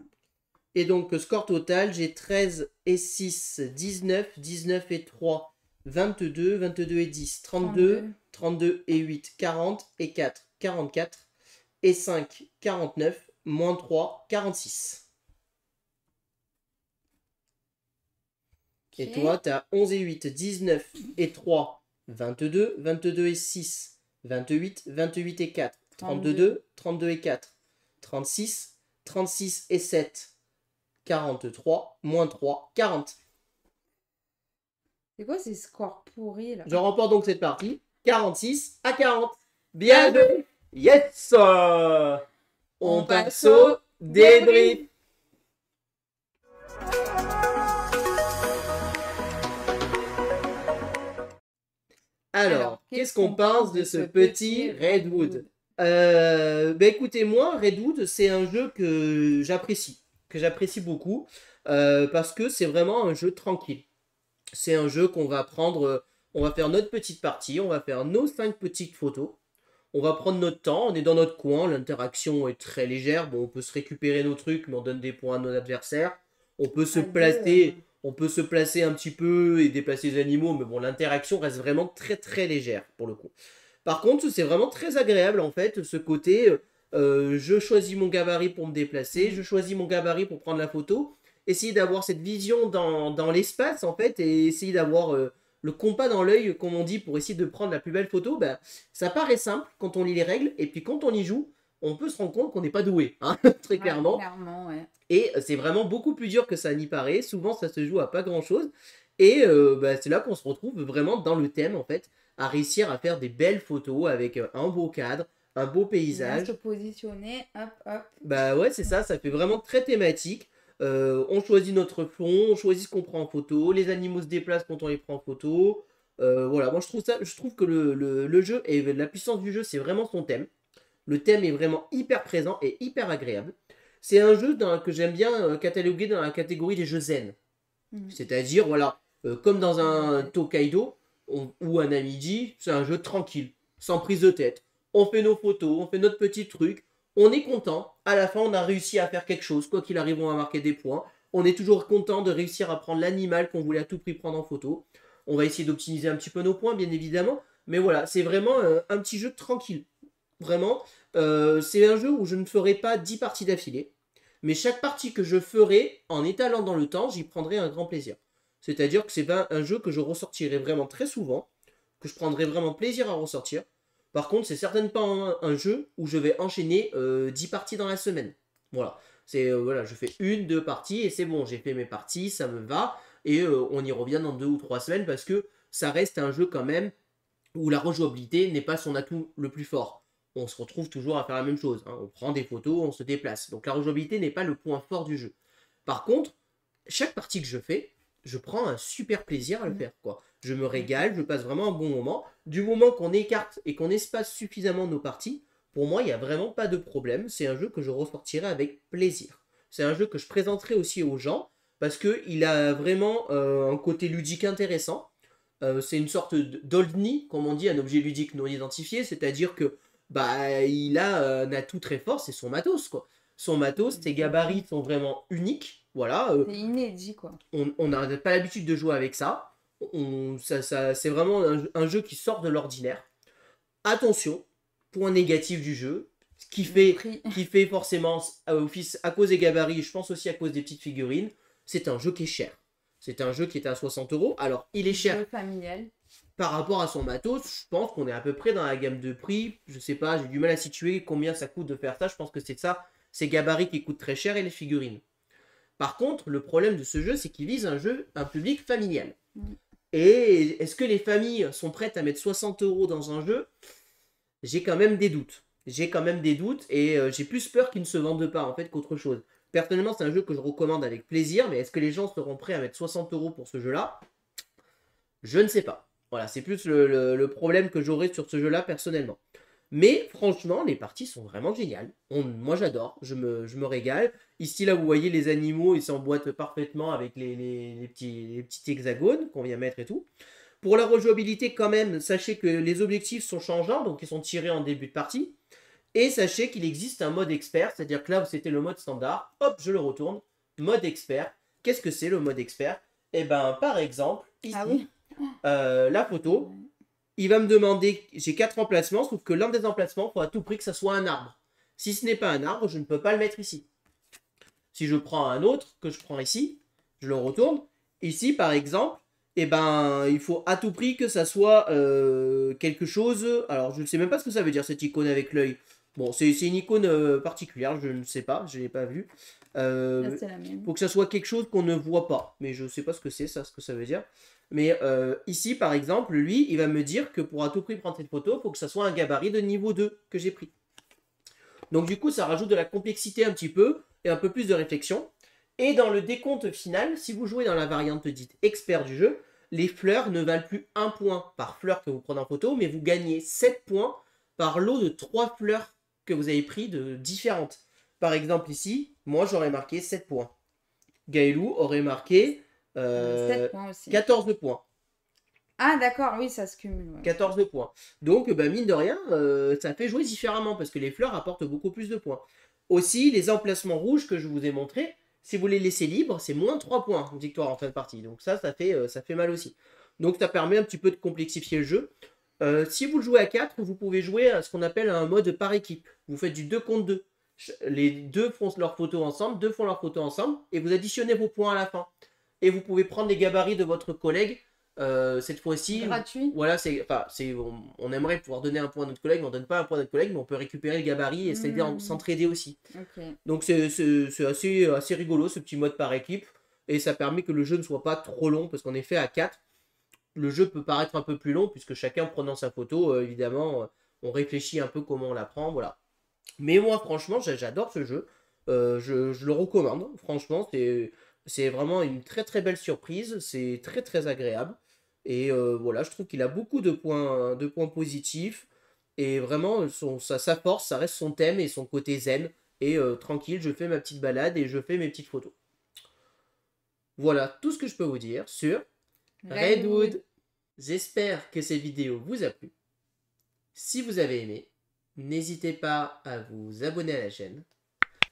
Et donc, score total, j'ai 13 et 6, 19, 19 et 3, 22, 22 et 10, 32, 32 et 8, 40 et 4, 44 et 5, 49, moins 3, 46. Okay. Et toi, tu as 11 et 8, 19 et 3, 22, 22 et 6, 28, 28 et 4, 32, 32 et 4, 36, 36 et 7, 43, moins 3, 40. C'est quoi ces scores pourris là? Je remporte donc cette partie, 46 à 40. Bien joué. Yes. On passe au débrief. Alors, qu'est-ce qu'on pense de ce petit Redwood? Écoutez, moi, Redwood, c'est un jeu que j'apprécie beaucoup, parce que c'est vraiment un jeu tranquille. C'est un jeu qu'on va prendre, on va faire notre petite partie, on va faire nos 5 petites photos, on va prendre notre temps, on est dans notre coin, l'interaction est très légère, bon, on peut se récupérer nos trucs, mais on donne des points à nos adversaires, on peut se placer... On peut se placer un petit peu et déplacer les animaux, mais bon, l'interaction reste vraiment très très légère pour le coup. Par contre, c'est vraiment très agréable en fait, ce côté, je choisis mon gabarit pour me déplacer, je choisis mon gabarit pour prendre la photo, essayer d'avoir cette vision dans l'espace en fait, et essayer d'avoir le compas dans l'œil, comme on dit, pour essayer de prendre la plus belle photo. Ben, ça paraît simple quand on lit les règles, et puis quand on y joue, on peut se rendre compte qu'on n'est pas doué, hein, très clairement. Clairement, ouais. Et c'est vraiment beaucoup plus dur que ça n'y paraît. Souvent, ça se joue à pas grand-chose. Et c'est là qu'on se retrouve vraiment dans le thème, en fait, à réussir à faire des belles photos avec un beau cadre, un beau paysage. Se positionner, hop, hop. Bah ouais, c'est ça, ça fait vraiment très thématique. On choisit notre fond, on choisit ce qu'on prend en photo, les animaux se déplacent quand on les prend en photo. Voilà, moi je trouve que le jeu, et la puissance du jeu, c'est vraiment son thème. Le thème est vraiment hyper présent et hyper agréable. C'est un jeu que j'aime bien cataloguer dans la catégorie des jeux zen. C'est-à-dire, voilà, comme dans un Tokaido ou un Amiji, c'est un jeu tranquille, sans prise de tête. On fait nos photos, on fait notre petit truc, on est content. À la fin, on a réussi à faire quelque chose. Quoi qu'il arrive, on va marquer des points. On est toujours content de réussir à prendre l'animal qu'on voulait à tout prix prendre en photo. On va essayer d'optimiser un petit peu nos points, bien évidemment. Mais voilà, c'est vraiment un petit jeu tranquille. Vraiment, c'est un jeu où je ne ferai pas 10 parties d'affilée. Mais chaque partie que je ferai, en étalant dans le temps, j'y prendrai un grand plaisir. C'est-à-dire que c'est pas un jeu que je ressortirai vraiment très souvent, que je prendrai vraiment plaisir à ressortir. Par contre, c'est certainement pas un jeu où je vais enchaîner 10 parties dans la semaine. Voilà. Voilà, je fais 1, 2 parties et c'est bon, j'ai fait mes parties, ça me va. Et on y revient dans 2 ou 3 semaines parce que ça reste un jeu quand même où la rejouabilité n'est pas son atout le plus fort. On se retrouve toujours à faire la même chose, hein. On prend des photos, on se déplace. Donc la rejouabilité n'est pas le point fort du jeu. Par contre, chaque partie que je fais, je prends un super plaisir à le faire, quoi. Je me régale, je passe vraiment un bon moment. Du moment qu'on écarte et qu'on espace suffisamment nos parties, pour moi, il n'y a vraiment pas de problème. C'est un jeu que je ressortirai avec plaisir. C'est un jeu que je présenterai aussi aux gens parce qu'il a vraiment un côté ludique intéressant. C'est une sorte d'oldnie, comme on dit, un objet ludique non identifié, c'est-à-dire que bah il a un atout très fort, c'est son matos, quoi. Son matos, ses gabarits sont vraiment uniques, voilà. C'est inédit, quoi. On n'a pas l'habitude de jouer avec ça. C'est vraiment un jeu qui sort de l'ordinaire. Attention, point négatif du jeu, qui fait forcément office à cause des gabarits, je pense aussi à cause des petites figurines, c'est un jeu qui est cher. C'est un jeu qui est à 60 euros. Alors, il est cher. Jeu familial. Par rapport à son matos, je pense qu'on est à peu près dans la gamme de prix. Je sais pas, j'ai du mal à situer combien ça coûte de faire ça. Je pense que c'est ça, ces gabarits qui coûtent très cher et les figurines. Par contre, le problème de ce jeu, c'est qu'il vise un public familial. Et est-ce que les familles sont prêtes à mettre 60 euros dans un jeu? J'ai quand même des doutes. Et j'ai plus peur qu'il ne se vende pas en fait qu'autre chose. Personnellement, c'est un jeu que je recommande avec plaisir, mais est-ce que les gens seront prêts à mettre 60 euros pour ce jeu-là? Je ne sais pas. Voilà, c'est plus le problème que j'aurais sur ce jeu-là personnellement. Mais franchement, les parties sont vraiment géniales. Moi, j'adore, je me régale. Ici, là, vous voyez les animaux, ils s'emboîtent parfaitement avec les petits hexagones qu'on vient mettre et tout. Pour la rejouabilité, quand même, sachez que les objectifs sont changeants, donc ils sont tirés en début de partie. Et sachez qu'il existe un mode expert, c'est-à-dire que là où c'était le mode standard, hop, je le retourne, mode expert. Qu'est-ce que c'est le mode expert? Eh ben, par exemple, ici, la photo, il va me demander, j'ai 4 emplacements, sauf que l'un des emplacements, il faut à tout prix que ça soit un arbre. Si ce n'est pas un arbre, je ne peux pas le mettre ici. Si je prends un autre, que je prends ici, je le retourne. Ici, par exemple, eh ben, il faut à tout prix que ça soit quelque chose. Alors, je ne sais même pas ce que ça veut dire, cette icône avec l'œil. Bon, c'est une icône particulière, je ne sais pas, je ne l'ai pas vue. C'est la même. Faut que ça soit quelque chose qu'on ne voit pas. Mais je ne sais pas ce que c'est, ça, ce que ça veut dire. Mais ici, par exemple, lui, il va me dire que pour à tout prix prendre cette photo, il faut que ça soit un gabarit de niveau 2 que j'ai pris. Donc du coup, ça rajoute de la complexité un petit peu et un peu plus de réflexion. Et dans le décompte final, si vous jouez dans la variante dite expert du jeu, les fleurs ne valent plus 1 point par fleur que vous prenez en photo, mais vous gagnez 7 points par lot de 3 fleurs que vous avez pris de différentes. Par exemple ici, moi j'aurais marqué 7 points. Gaëlou aurait marqué 7 points aussi. 14 points. Ah d'accord, oui, ça se cumule. Ouais. 14 points. Donc, bah, mine de rien, ça fait jouer différemment parce que les fleurs apportent beaucoup plus de points. Aussi, les emplacements rouges que je vous ai montrés, si vous les laissez libres, c'est moins 3 points de victoire en fin de partie. Donc ça fait mal aussi. Donc ça permet un petit peu de complexifier le jeu. Si vous le jouez à 4, vous pouvez jouer à ce qu'on appelle un mode par équipe. Vous faites du 2 contre 2. Les deux font leurs photos ensemble, et vous additionnez vos points à la fin. Et vous pouvez prendre les gabarits de votre collègue. Cette fois-ci, gratuit. Voilà, on aimerait pouvoir donner un point à notre collègue, mais on donne pas un point à notre collègue, mais on peut récupérer le gabarit et s'entraider aussi. Okay. Donc c'est assez rigolo ce petit mode par équipe, et ça permet que le jeu ne soit pas trop long, parce qu'en effet à 4, le jeu peut paraître un peu plus long, puisque chacun prenant sa photo, évidemment, on réfléchit un peu comment on la prend, voilà. Mais moi franchement, j'adore ce jeu, je le recommande, franchement, c'est vraiment une très très belle surprise, c'est très très agréable. Et voilà, je trouve qu'il a beaucoup de points positifs. Et vraiment, sa force, ça reste son thème et son côté zen. Et tranquille, je fais ma petite balade et je fais mes petites photos. Voilà tout ce que je peux vous dire sur Redwood. J'espère que cette vidéo vous a plu. Si vous avez aimé, n'hésitez pas à vous abonner à la chaîne,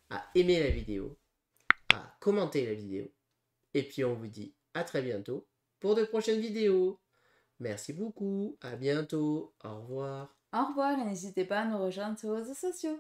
à aimer la vidéo, à commenter la vidéo. Et puis on vous dit à très bientôt pour de prochaines vidéos. Merci beaucoup, à bientôt, au revoir. Au revoir et n'hésitez pas à nous rejoindre sur les réseaux sociaux.